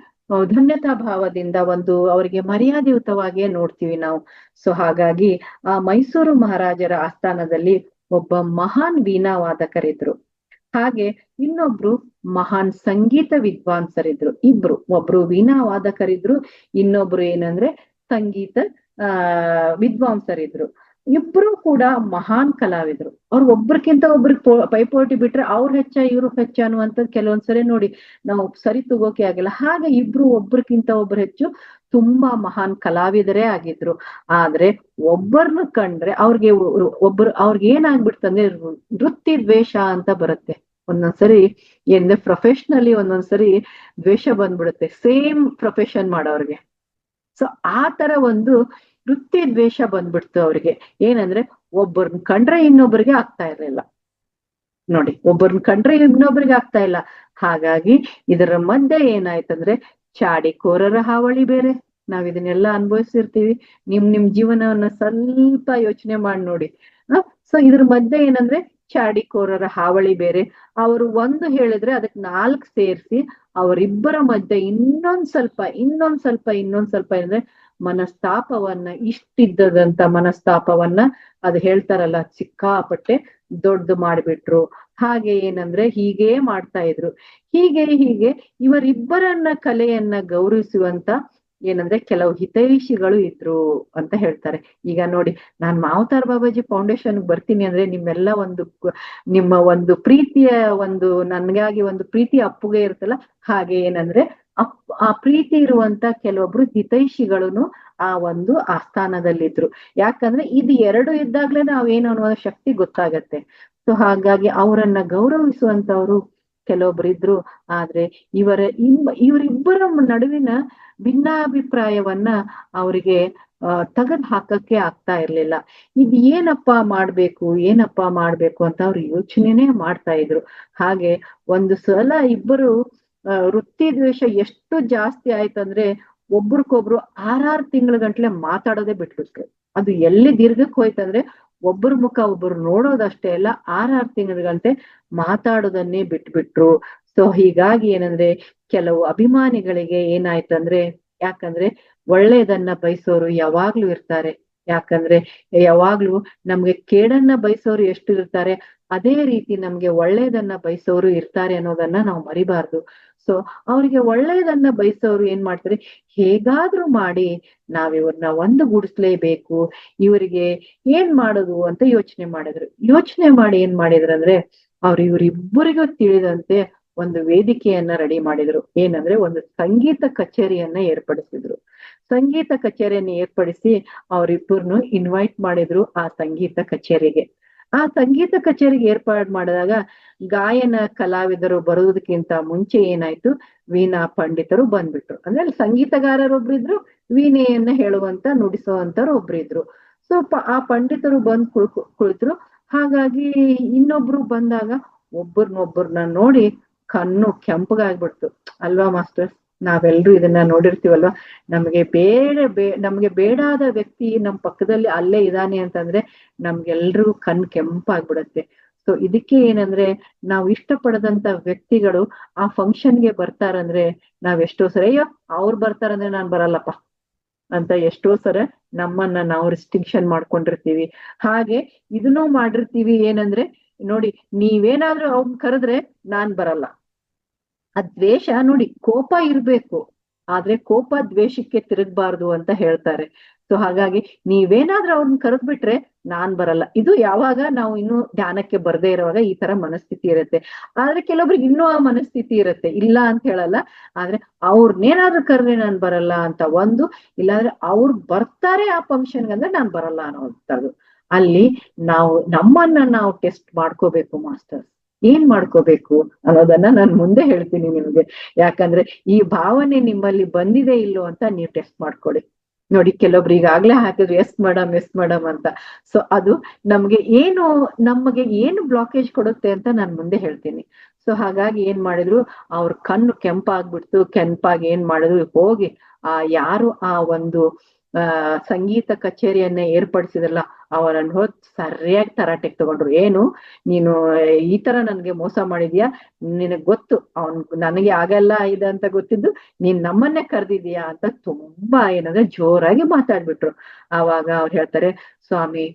ಧನ್ಯತಾ ಭಾವದಿಂದ ಒಂದು ಅವರಿಗೆ ಮರ್ಯಾದೆಯುತವಾಗಿಯೇ ನೋಡ್ತೀವಿ ನಾವು. ಸೊ ಹಾಗಾಗಿ ಆ ಮೈಸೂರು ಮಹಾರಾಜರ ಆಸ್ಥಾನದಲ್ಲಿ ಒಬ್ಬ ಮಹಾನ್ ವೀಣಾ ವಾದಕರಿದ್ರು. ಹಾಗೆ ಇನ್ನೊಬ್ರು ಮಹಾನ್ ಸಂಗೀತ ವಿದ್ವಾಂಸರಿದ್ರು. ಒಬ್ರು ವೀಣಾ ವಾದಕರಿದ್ರು, ಇನ್ನೊಬ್ರು ಏನಂದ್ರೆ ಸಂಗೀತ ವಿದ್ವಾಂಸರಿದ್ರು. ಇಬ್ರು ಕೂಡ ಮಹಾನ್ ಕಲಾವಿದ್ರು. ಅವ್ರು ಒಬ್ರಕ್ಕಿಂತ ಒಬ್ರಿಗೆ ಪೈಪೋಟಿ ಬಿಟ್ರೆ ಅವ್ರು ಹೆಚ್ಚ ಇವ್ರು ಹೆಚ್ಚ ಅನ್ನುವಂಥದ್ದು ಕೆಲವೊಂದ್ಸರಿ ನೋಡಿ ನಾವು ಸರಿ ತಗೋಕೆ ಆಗಿಲ್ಲ. ಹಾಗೆ ಇಬ್ರು ಒಬ್ರಕ್ಕಿಂತ ಒಬ್ರು ಹೆಚ್ಚು ತುಂಬಾ ಮಹಾನ್ ಕಲಾವಿದರೇ ಆಗಿದ್ರು. ಆದ್ರೆ ಒಬ್ಬರನ್ನ ಕಂಡ್ರೆ ಅವ್ರಿಗೆ ಏನಾಗ್ಬಿಡ್ತಂದ್ರೆ ವೃತ್ತಿ ದ್ವೇಷ ಅಂತ ಬರುತ್ತೆ. ಒಂದೊಂದ್ಸರಿ ಏನ್ ಪ್ರೊಫೆಷನಲಿ ಒಂದೊಂದ್ಸರಿ ದ್ವೇಷ ಬಂದ್ಬಿಡುತ್ತೆ ಸೇಮ್ ಪ್ರೊಫೆಷನ್ ಮಾಡೋರ್ಗೆ. ಸೊ ಆ ತರ ಒಂದು ವೃತ್ತಿ ದ್ವೇಷ ಬಂದ್ಬಿಡ್ತು ಅವ್ರಿಗೆ. ಏನಂದ್ರೆ ಒಬ್ಬರನ್ನ ಕಂಡ್ರೆ ಇನ್ನೊಬ್ಬರಿಗೆ ಆಗ್ತಾ ಇರ್ಲಿಲ್ಲ ನೋಡಿ, ಒಬ್ಬರನ್ನ ಕಂಡ್ರೆ ಇನ್ನೊಬ್ರಿಗೆ ಆಗ್ತಾ ಇಲ್ಲ. ಹಾಗಾಗಿ ಇದರ ಮಧ್ಯೆ ಏನಾಯ್ತಂದ್ರೆ ಚಾಡಿಕೋರರ ಹಾವಳಿ ಬೇರೆ. ನಾವ್ ಇದನ್ನೆಲ್ಲ ಅನುಭವಿಸಿರ್ತೀವಿ. ನಿಮ್ ಜೀವನವನ್ನ ಸ್ವಲ್ಪ ಯೋಚನೆ ಮಾಡಿ ನೋಡಿ. ಸೊ ಇದ್ರ ಮಧ್ಯೆ ಏನಂದ್ರೆ ಚಾಡಿಕೋರರ ಹಾವಳಿ ಬೇರೆ. ಅವರು ಒಂದು ಹೇಳಿದ್ರೆ ಅದಕ್ಕೆ 4 ಸೇರಿಸಿ ಅವರಿಬ್ಬರ ಮಧ್ಯೆ ಇನ್ನೊಂದ್ ಸ್ವಲ್ಪ ಏನಂದ್ರೆ ಮನಸ್ತಾಪವನ್ನ, ಇಷ್ಟಿದ್ದದಂತ ಮನಸ್ತಾಪವನ್ನ ಅದು ಹೇಳ್ತಾರಲ್ಲ ಸಿಕ್ಕಾಪಟ್ಟೆ ದೊಡ್ಡದು ಮಾಡ್ಬಿಟ್ರು. ಹಾಗೆ ಏನಂದ್ರೆ ಹೀಗೆ ಮಾಡ್ತಾ ಇದ್ರು. ಹೀಗೆ ಇವರಿಬ್ಬರನ್ನ ಕಲೆಯನ್ನ ಗೌರವಿಸುವಂತ ಏನಂದ್ರೆ ಕೆಲವು ಹಿತೈಷಿಗಳು ಇದ್ರು ಅಂತ ಹೇಳ್ತಾರೆ. ಈಗ ನೋಡಿ, ನಾನ್ ಮಾವತಾರ್ ಬಾಬಾಜಿ ಫೌಂಡೇಶನ್ ಬರ್ತೀನಿ ಅಂದ್ರೆ ನಿಮ್ಮ ಒಂದು ಪ್ರೀತಿಯ ನನ್ಗಾಗಿ ಒಂದು ಪ್ರೀತಿ ಅಪ್ಪುಗೆ ಇರುತ್ತಲ್ಲ, ಹಾಗೆ ಏನಂದ್ರೆ ಆ ಪ್ರೀತಿ ಇರುವಂತ ಕೆಲವೊಬ್ರು ಹಿತೈಷಿಗಳನ್ನು ಆ ಒಂದು ಆಸ್ಥಾನದಲ್ಲಿದ್ರು. ಯಾಕಂದ್ರೆ ಇದು ಎರಡು ಇದ್ದಾಗ್ಲೇ ನಾವೇನು ಅನ್ನೋ ಶಕ್ತಿ ಗೊತ್ತಾಗತ್ತೆ. ಸೊ ಹಾಗಾಗಿ ಅವರನ್ನ ಗೌರವಿಸುವಂತವ್ರು ಕೆಲವೊಬ್ರು ಇದ್ರು. ಆದ್ರೆ ಇವರಿಬ್ಬರ ನಡುವಿನ ಭಿನ್ನಾಭಿಪ್ರಾಯವನ್ನ ಅವರಿಗೆ ತೆಗೆದು ಹಾಕಕ್ಕೆ ಆಗ್ತಾ ಇರ್ಲಿಲ್ಲ. ಇದು ಏನಪ್ಪಾ ಮಾಡ್ಬೇಕು ಅಂತ ಅವ್ರು ಯೋಚನೆನೇ ಮಾಡ್ತಾ ಇದ್ರು. ಹಾಗೆ ಒಂದು ಸಲ ಇಬ್ಬರು ವೃತ್ತಿ ದ್ವೇಷ ಎಷ್ಟು ಜಾಸ್ತಿ ಆಯ್ತಂದ್ರೆ ಒಬ್ರಿಗೊಬ್ರು 6 ತಿಂಗಳ ಗಂಟ್ಲೆ ಮಾತಾಡೋದೇ ಬಿಟ್ಬಿಟ್ರು. ಅದು ಎಲ್ಲಿ ದೀರ್ಘಕ್ಕೆ ಹೋಯ್ತಂದ್ರೆ ಒಬ್ಬರ ಮುಖ ಒಬ್ಬರು ನೋಡೋದಷ್ಟೇ ಅಲ್ಲ, 6 ತಿಂಗಳ ಗಂಟೆ ಮಾತಾಡೋದನ್ನೇ ಬಿಟ್ಬಿಟ್ರು. ಸೊ ಹೀಗಾಗಿ ಏನಂದ್ರೆ ಕೆಲವು ಅಭಿಮಾನಿಗಳಿಗೆ ಏನಾಯ್ತಂದ್ರೆ, ಯಾಕಂದ್ರೆ ಒಳ್ಳೇದನ್ನ ಬಯಸೋರು ಯಾವಾಗ್ಲೂ ಇರ್ತಾರೆ. ಯಾಕಂದ್ರೆ ಯಾವಾಗ್ಲೂ ನಮ್ಗೆ ಕೇಡನ್ನ ಬಯಸೋರು ಎಷ್ಟು ಇರ್ತಾರೆ, ಅದೇ ರೀತಿ ನಮ್ಗೆ ಒಳ್ಳೇದನ್ನ ಬಯಸೋರು ಇರ್ತಾರೆ ಅನ್ನೋದನ್ನ ನಾವು ಮರಿಬಾರ್ದು. ಸೊ ಅವ್ರಿಗೆ ಒಳ್ಳೇದನ್ನ ಬಯಸೋರು ಏನ್ ಮಾಡ್ತಾರೆ, ಹೇಗಾದ್ರೂ ಮಾಡಿ ಇವ್ರನ್ನ ಒಂದುಗೂಡಿಸ್ಲೇಬೇಕು, ಇವರಿಗೆ ಏನ್ ಮಾಡೋದು ಅಂತ ಯೋಚನೆ ಮಾಡಿ ಏನ್ ಮಾಡಿದ್ರಂದ್ರೆ ಇವರಿಬ್ಬರಿಗೂ ತಿಳಿದಂತೆ ಒಂದು ವೇದಿಕೆಯನ್ನ ರೆಡಿ ಮಾಡಿದ್ರು. ಏನಂದ್ರೆ ಒಂದು ಸಂಗೀತ ಕಚೇರಿಯನ್ನ ಏರ್ಪಡಿಸಿದ್ರು. ಸಂಗೀತ ಕಚೇರಿಯನ್ನು ಏರ್ಪಡಿಸಿ ಅವರಿಬ್ಬರನ್ನು ಇನ್ವೈಟ್ ಮಾಡಿದ್ರು ಆ ಸಂಗೀತ ಕಚೇರಿಗೆ. ಆ ಸಂಗೀತ ಕಚೇರಿಗೆ ಏರ್ಪಾಡು ಮಾಡಿದಾಗ ಗಾಯನ ಕಲಾವಿದರು ಬರುವುದಕ್ಕಿಂತ ಮುಂಚೆ ಏನಾಯ್ತು, ವೀಣಾ ಪಂಡಿತರು ಬಂದ್ಬಿಟ್ರು. ಅಂದ್ರೆ ಅಲ್ಲಿ ಸಂಗೀತಗಾರರೊಬ್ರಿದ್ರು, ವೀಣೆಯನ್ನ ಹೇಳುವಂತ ನುಡಿಸುವಂತವ್ರು ಒಬ್ರಿದ್ರು. ಸ್ವಲ್ಪ ಆ ಪಂಡಿತರು ಬಂದ್ ಕುಳಿತರು. ಹಾಗಾಗಿ ಇನ್ನೊಬ್ರು ಬಂದಾಗ ಒಬ್ಬರನ್ನ ನೋಡಿ ಕಣ್ಣು ಕೆಂಪಗಾಗ್ಬಿಡ್ತು ಅಲ್ವಾ ಮಾಸ್ಟರ್ಸ್. ನಾವೆಲ್ರೂ ಇದನ್ನ ನೋಡಿರ್ತೀವಲ್ವಾ. ನಮ್ಗೆ ಬೇಡಾದ ವ್ಯಕ್ತಿ ನಮ್ ಪಕ್ಕದಲ್ಲಿ ಅಲ್ಲೇ ಇದಾನೆ ಅಂತಂದ್ರೆ ನಮ್ಗೆಲ್ರಿಗೂ ಕಣ್ ಕೆಂಪಾಗ್ಬಿಡತ್ತೆ. ಸೊ ಇದಕ್ಕೆ ಏನಂದ್ರೆ ನಾವು ಇಷ್ಟಪಡದಂತ ವ್ಯಕ್ತಿಗಳು ಆ ಫಂಕ್ಷನ್ಗೆ ಬರ್ತಾರಂದ್ರೆ ನಾವ್ ಎಷ್ಟೋ ಸರಿ ಅಯ್ಯೋ ಅವ್ರು ಬರ್ತಾರಂದ್ರೆ ನಾನ್ ಬರಲ್ಲಪ್ಪ ಅಂತ ಎಷ್ಟೋ ಸರ ನಮ್ಮನ್ನ ನಾವು ರಿಸ್ಟ್ರಿಕ್ಷನ್ ಮಾಡ್ಕೊಂಡಿರ್ತೀವಿ. ಹಾಗೆ ಇದನ್ನೂ ಮಾಡಿರ್ತೀವಿ. ಏನಂದ್ರೆ ನೋಡಿ, ನೀವೇನಾದ್ರೂ ಅವ್ನ್ ಕರೆದ್ರೆ ನಾನ್ ಬರಲ್ಲ. ಆ ದ್ವೇಷ ನೋಡಿ, ಕೋಪ ಇರ್ಬೇಕು, ಆದ್ರೆ ಕೋಪ ದ್ವೇಷಕ್ಕೆ ತಿರುಗಬಾರ್ದು ಅಂತ ಹೇಳ್ತಾರೆ. ಸೊ ಹಾಗಾಗಿ ನೀವೇನಾದ್ರೂ ಅವ್ರನ್ನ ಕರೆದ್ಬಿಟ್ರೆ ನಾನ್ ಬರಲ್ಲ. ಇದು ಯಾವಾಗ ನಾವು ಇನ್ನು ಧ್ಯಾನಕ್ಕೆ ಬರ್ದೇ ಇರುವಾಗ ಈ ತರ ಮನಸ್ಥಿತಿ ಇರುತ್ತೆ. ಆದ್ರೆ ಕೆಲವೊಬ್ರಿಗೆ ಇನ್ನೂ ಆ ಮನಸ್ಥಿತಿ ಇರುತ್ತೆ, ಇಲ್ಲ ಅಂತ ಹೇಳಲ್ಲ. ಆದ್ರೆ ಅವ್ರನ್ನೇನಾದ್ರೂ ಕರೆದ್ರೆ ನಾನ್ ಬರಲ್ಲ ಅಂತ ಒಂದು, ಇಲ್ಲಾಂದ್ರೆ ಅವ್ರು ಬರ್ತಾರೆ ಆ ಫಂಕ್ಷನ್ಗೆ ಅಂದ್ರೆ ನಾನ್ ಬರಲ್ಲ ಅನ್ನೋಂಥದ್ದು. ಅಲ್ಲಿ ನಮ್ಮನ್ನ ನಾವು ಟೆಸ್ಟ್ ಮಾಡ್ಕೋಬೇಕು ಮಾಸ್ಟರ್. ಏನ್ ಮಾಡ್ಕೋಬೇಕು ಅನ್ನೋದನ್ನ ನಾನು ಮುಂದೆ ಹೇಳ್ತೀನಿ ನಿಮ್ಗೆ. ಯಾಕಂದ್ರೆ ಈ ಭಾವನೆ ನಿಮ್ಮಲ್ಲಿ ಬಂದಿದೆ ಇಲ್ಲೋ ಅಂತ ನೀವು ಟೆಸ್ಟ್ ಮಾಡ್ಕೊಳ್ಳಿ. ನೋಡಿ, ಕೆಲವೊಬ್ರು ಈಗಾಗ್ಲೇ ಹಾಕಿದ್ರು ಎಸ್ ಮೇಡಮ್ ಅಂತ. ಸೊ ಅದು ನಮ್ಗೆ ಏನು ಬ್ಲಾಕೇಜ್ ಕೊಡುತ್ತೆ ಅಂತ ನಾನು ಮುಂದೆ ಹೇಳ್ತೀನಿ. ಸೊ ಹಾಗಾಗಿ ಏನ್ ಮಾಡಿದ್ರು, ಅವ್ರ ಕಣ್ಣು ಕೆಂಪಾಗಿ ಏನ್ ಮಾಡಿದ್ರು, ಹೋಗಿ ಯಾರು ಆ ಒಂದು ಸಂಗೀತ ಕಚೇರಿಯನ್ನ ಏರ್ಪಡಿಸಿದ್ರಲ್ಲ ಅವರನ್ನು ಹೋದ್ ಸರಿಯಾಗಿ ತರಾಟೆಗೆ ತಗೊಂಡ್ರು. ಏನು ನೀನು ಈ ತರ ನನ್ಗೆ ಮೋಸ ಮಾಡಿದ್ಯಾ, ನಿನಗ್ ಗೊತ್ತು ನನಗೆ ಆಗಲ್ಲ ಇದೆ ಅಂತ ಗೊತ್ತಿದ್ದು ನೀನ್ ನಮ್ಮನ್ನೇ ಕರೆದಿದ್ಯಾ ಅಂತ ತುಂಬಾ ಏನಂದ್ರೆ ಜೋರಾಗಿ ಮಾತಾಡ್ಬಿಟ್ರು. ಆವಾಗ ಅವ್ರು ಹೇಳ್ತಾರೆ, ಸ್ವಾಮಿ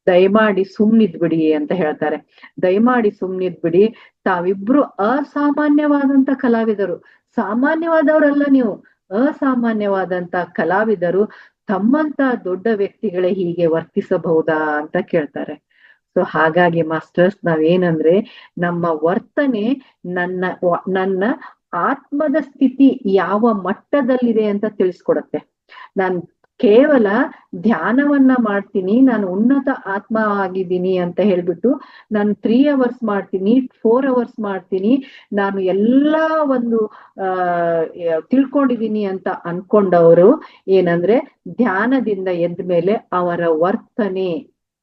ದಯಮಾಡಿ ಸುಮ್ನಿದ್ಬಿಡಿ ಅಂತ ಹೇಳ್ತಾರೆ. ದಯಮಾಡಿ ಸುಮ್ನಿದ್ಬಿಡಿ, ತಾವಿಬ್ರು ಅಸಾಮಾನ್ಯವಾದಂತ ಕಲಾವಿದರು, ಸಾಮಾನ್ಯವಾದವರಲ್ಲ ನೀವು, ಅಸಾಮಾನ್ಯವಾದಂತ ಕಲಾವಿದರು. ತಮ್ಮಂತ ದೊಡ್ಡ ವ್ಯಕ್ತಿಗಳೇ ಹೀಗೆ ವರ್ತಿಸಬಹುದಾ ಅಂತ ಕೇಳ್ತಾರೆ. ಸೊ ಹಾಗಾಗಿ ಮಾಸ್ಟರ್ಸ್ ನಾವೇನಂದ್ರೆ ನಮ್ಮ ವರ್ತನೆ ನನ್ನ ಆತ್ಮದ ಸ್ಥಿತಿ ಯಾವ ಮಟ್ಟದಲ್ಲಿದೆ ಅಂತ ತಿಳಿಸ್ಕೊಡತ್ತೆ. ನಾನ್ ಕೇವಲ ಧ್ಯಾನವನ್ನ ಮಾಡ್ತೀನಿ, ನಾನು ಉನ್ನತ ಆತ್ಮ ಆಗಿದ್ದೀನಿ ಅಂತ ಹೇಳ್ಬಿಟ್ಟು ನಾನು 3 hours ಮಾಡ್ತೀನಿ, 4 hours ಮಾಡ್ತೀನಿ, ನಾನು ಎಲ್ಲಾ ಒಂದು ತಿಳ್ಕೊಂಡಿದೀನಿ ಅಂತ ಅನ್ಕೊಂಡವರು ಏನಂದ್ರೆ ಧ್ಯಾನದಿಂದ ಎದ್ದ ಮೇಲೆ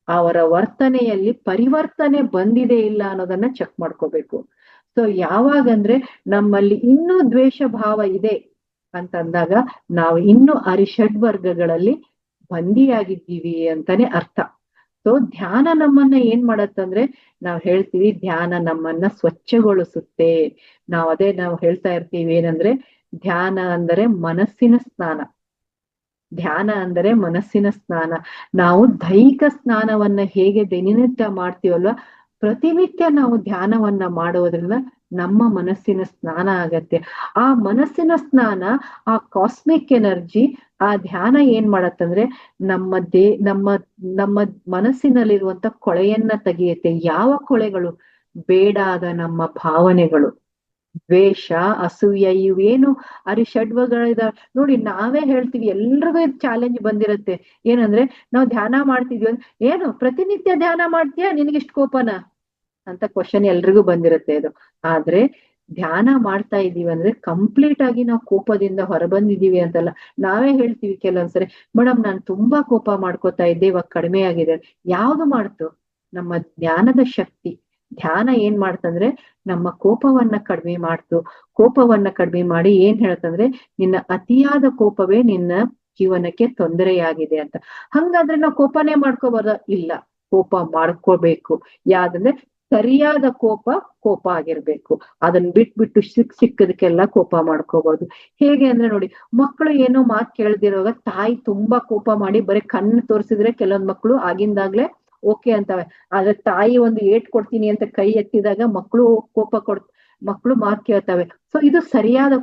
ಅವರ ವರ್ತನೆಯಲ್ಲಿ ಪರಿವರ್ತನೆ ಬಂದಿದೆ ಇಲ್ಲ ಅನ್ನೋದನ್ನ ಚೆಕ್ ಮಾಡ್ಕೋಬೇಕು. ಸೊ ಯಾವಾಗಂದ್ರೆ ನಮ್ಮಲ್ಲಿ ಇನ್ನೂ ದ್ವೇಷ ಭಾವ ಇದೆ ಅಂತಂದಾಗ ನಾವು ಇನ್ನೂ ಅರಿಷಡ್ವರ್ಗಗಳಲ್ಲಿ ಬಂದಿಯಾಗಿದ್ದೀವಿ ಅಂತಾನೆ ಅರ್ಥ. ಸೊ ಧ್ಯಾನ ನಮ್ಮನ್ನ ಏನ್ ಮಾಡತ್ತಂದ್ರೆ ನಾವ್ ಹೇಳ್ತೀವಿ, ಧ್ಯಾನ ನಮ್ಮನ್ನ ಸ್ವಚ್ಛಗೊಳಿಸುತ್ತೆ. ನಾವು ಹೇಳ್ತಾ ಇರ್ತೀವಿ ಏನಂದ್ರೆ ಧ್ಯಾನ ಅಂದರೆ ಮನಸ್ಸಿನ ಸ್ನಾನ. ಧ್ಯಾನ ಅಂದರೆ ಮನಸ್ಸಿನ ಸ್ನಾನ. ನಾವು ದೈಹಿಕ ಸ್ನಾನವನ್ನ ಹೇಗೆ ದಿನನಿತ್ಯ ಮಾಡ್ತೀವಲ್ವ, ಪ್ರತಿನಿತ್ಯ ನಾವು ಧ್ಯಾನವನ್ನ ಮಾಡೋದ್ರಿಂದ ನಮ್ಮ ಮನಸ್ಸಿನ ಸ್ನಾನ ಆಗತ್ತೆ. ಆ ಮನಸ್ಸಿನ ಸ್ನಾನ, ಆ ಕಾಸ್ಮಿಕ್ ಎನರ್ಜಿ, ಆ ಧ್ಯಾನ ಏನ್ ಮಾಡತ್ತಂದ್ರೆ ನಮ್ಮ ಮನಸ್ಸಿನಲ್ಲಿರುವಂತ ಕೊಳೆಯನ್ನ ತೆಗೆಯುತ್ತೆ. ಯಾವ ಕೊಳೆಗಳು? ಬೇಡಾದ ನಮ್ಮ ಭಾವನೆಗಳು, ದ್ವೇಷ, ಅಸೂಯೆ, ಇವೇನು ಅರಿಷಡ್ವಗಳಿದ ನೋಡಿ. ನಾವೇ ಹೇಳ್ತೀವಿ, ಎಲ್ರಿಗೂ ಚಾಲೆಂಜ್ ಬಂದಿರತ್ತೆ. ಏನಂದ್ರೆ ನಾವು ಧ್ಯಾನ ಮಾಡ್ತಿದ್ವಿ ಅಂದ್ರೆ, ಏನು ಪ್ರತಿನಿತ್ಯ ಧ್ಯಾನ ಮಾಡ್ತೀಯಾ, ನಿನಗಿಷ್ಟು ಕೋಪನ ಅಂತ ಕ್ವಶನ್ ಎಲ್ರಿಗೂ ಬಂದಿರತ್ತೆ ಇದು. ಆದ್ರೆ ಧ್ಯಾನ ಮಾಡ್ತಾ ಇದೀವಿ ಅಂದ್ರೆ ಕಂಪ್ಲೀಟ್ ಆಗಿ ನಾವು ಕೋಪದಿಂದ ಹೊರಬಂದಿದೀವಿ ಅಂತಲ್ಲ. ನಾವೇ ಹೇಳ್ತೀವಿ ಕೆಲವೊಂದ್ಸರಿ, ಮೇಡಮ್ ನಾನು ತುಂಬಾ ಕೋಪ ಮಾಡ್ಕೋತಾ ಇದ್ದೆ, ಇವಾಗ ಕಡಿಮೆ ಆಗಿದೆ. ಯಾವ್ದು ಮಾಡ್ತು? ನಮ್ಮ ಜ್ಞಾನದ ಶಕ್ತಿ. ಧ್ಯಾನ ಏನ್ ಮಾಡ್ತಂದ್ರೆ ನಮ್ಮ ಕೋಪವನ್ನ ಕಡಿಮೆ ಮಾಡ್ತು. ಕೋಪವನ್ನ ಕಡಿಮೆ ಮಾಡಿ ಏನ್ ಹೇಳ್ತಂದ್ರೆ, ನಿನ್ನ ಅತಿಯಾದ ಕೋಪವೇ ನಿನ್ನ ಜೀವನಕ್ಕೆ ತೊಂದರೆಯಾಗಿದೆ ಅಂತ. ಹಂಗಾದ್ರೆ ನಾವು ಕೋಪನೇ ಮಾಡ್ಕೋಬಾರ? ಇಲ್ಲ, ಕೋಪ ಮಾಡ್ಕೋಬೇಕು. ಯಾವ್ದಂದ್ರೆ ಸರಿಯಾದ ಕೋಪ ಆಗಿರ್ಬೇಕು. ಅದನ್ನ ಬಿಟ್ಬಿಟ್ಟು ಸಿಕ್ಕದಕ್ಕೆಲ್ಲ ಕೋಪ ಮಾಡ್ಕೋಬಹುದು. ಹೇಗೆ ಅಂದ್ರೆ ನೋಡಿ, ಮಕ್ಕಳು ಏನೋ ಮಾತು ಕೇಳ್ದಿರೋವಾಗ ತಾಯಿ ತುಂಬಾ ಕೋಪ ಮಾಡಿ ಬರೀ ಕಣ್ಣು ತೋರಿಸಿದ್ರೆ ಕೆಲವೊಂದ್ ಮಕ್ಕಳು ಆಗಿಂದಾಗ್ಲೇ ಓಕೆ ಅಂತವೆ. ಆದ್ರೆ ತಾಯಿ ಒಂದು ಏಟ್ ಕೊಡ್ತೀನಿ ಅಂತ ಕೈ ಎತ್ತಿದಾಗ ಮಕ್ಕಳು ಮಾತು ಕೇಳ್ತವೆ. ಸೊ ಇದು ಸರಿಯಾದ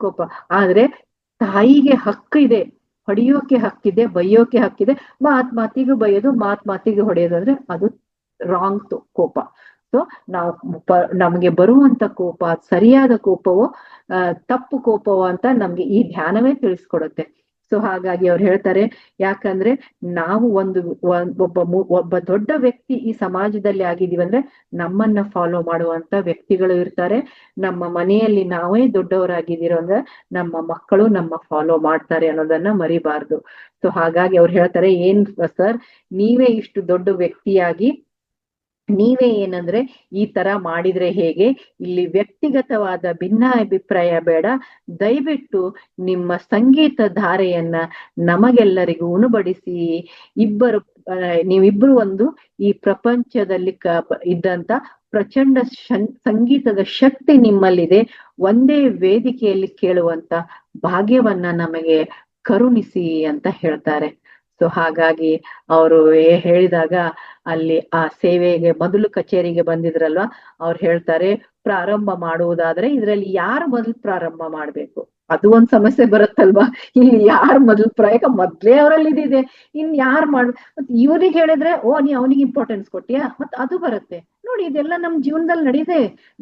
ಕೋಪ. ಆದ್ರೆ ತಾಯಿಗೆ ಹಕ್ಕು ಇದೆ, ಹೊಡೆಯೋಕೆ ಹಕ್ಕಿದೆ, ಬೈಯೋಕೆ ಹಕ್ಕಿದೆ. ಮಾತಿಗೂ ಬೈಯೋದು, ಮಾತಿಗೂ ಹೊಡೆಯೋದು ಅಂದ್ರೆ ಅದು ರಾಂಗ್ ಕೋಪ. ಸೊ ನಮ್ಗೆ ಬರುವಂತ ಕೋಪ ಸರಿಯಾದ ಕೋಪವೋ ತಪ್ಪು ಕೋಪವೋ ಅಂತ ನಮ್ಗೆ ಈ ಧ್ಯಾನವೇ ತಿಳಿಸ್ಕೊಡುತ್ತೆ. ಸೊ ಹಾಗಾಗಿ ಅವ್ರು ಹೇಳ್ತಾರೆ, ಯಾಕಂದ್ರೆ ನಾವು ಒಬ್ಬ ದೊಡ್ಡ ವ್ಯಕ್ತಿ ಈ ಸಮಾಜದಲ್ಲಿ ಆಗಿದೀವಿ ಅಂದ್ರೆ ನಮ್ಮನ್ನ ಫಾಲೋ ಮಾಡುವಂತ ವ್ಯಕ್ತಿಗಳು ಇರ್ತಾರೆ. ನಮ್ಮ ಮನೆಯಲ್ಲಿ ನಾವೇ ದೊಡ್ಡವರಾಗಿದ್ದೀರೋ ಅಂದ್ರೆ ನಮ್ಮ ಮಕ್ಕಳು ನಮ್ಮ ಫಾಲೋ ಮಾಡ್ತಾರೆ ಅನ್ನೋದನ್ನ ಮರಿಬಾರ್ದು. ಸೊ ಹಾಗಾಗಿ ಅವ್ರು ಹೇಳ್ತಾರೆ, ಏನ್ ಸರ್ ನೀವೇ ಇಷ್ಟು ದೊಡ್ಡ ವ್ಯಕ್ತಿಯಾಗಿ ನೀವೇ ಏನಂದ್ರೆ ಈ ತರ ಮಾಡಿದ್ರೆ ಹೇಗೆ, ಇಲ್ಲಿ ವ್ಯಕ್ತಿಗತವಾದ ಭಿನ್ನಾಭಿಪ್ರಾಯ ಬೇಡ, ದಯವಿಟ್ಟು ನಿಮ್ಮ ಸಂಗೀತ ಧಾರೆಯನ್ನ ನಮಗೆಲ್ಲರಿಗೂ ಉಣಬಡಿಸಿ, ನೀವಿಬ್ರು ಈ ಪ್ರಪಂಚದಲ್ಲಿ ಇದ್ದಂತ ಪ್ರಚಂಡ ಸಂಗೀತದ ಶಕ್ತಿ ನಿಮ್ಮಲ್ಲಿದೆ, ಒಂದೇ ವೇದಿಕೆಯಲ್ಲಿ ಕೇಳುವಂತ ಭಾಗ್ಯವನ್ನ ನಮಗೆ ಕರುಣಿಸಿ ಅಂತ ಹೇಳ್ತಾರೆ. ಸೊ ಹಾಗಾಗಿ ಅವರು ಹೇಳಿದಾಗ ಅಲ್ಲಿ ಆ ಸೇವೆಗೆ ಮೊದಲು ಕಚೇರಿಗೆ ಬಂದಿದ್ರಲ್ವಾ, ಅವ್ರು ಹೇಳ್ತಾರೆ, ಪ್ರಾರಂಭ ಮಾಡುವುದಾದ್ರೆ ಇದ್ರಲ್ಲಿ ಯಾರು ಮೊದಲು ಪ್ರಾರಂಭ ಮಾಡ್ಬೇಕು, ಅದು ಒಂದ್ ಸಮಸ್ಯೆ ಬರುತ್ತಲ್ವಾ, ಇಲ್ಲಿ ಯಾರು ಮೊದಲು ಮೊದ್ಲೇ ಅವರಲ್ಲಿ ಇದಿದೆ, ಇನ್ ಯಾರು ಮತ್ ಇವ್ರಿಗೆ ಹೇಳಿದ್ರೆ ನೀ ಅವನಿಗೆ ಇಂಪಾರ್ಟೆನ್ಸ್ ಕೊಟ್ಟಿಯಾ, ಮತ್ ಅದು ಬರುತ್ತೆ ನೋಡಿ. ಇದೆಲ್ಲ ನಮ್ ಜೀವನದಲ್ಲಿ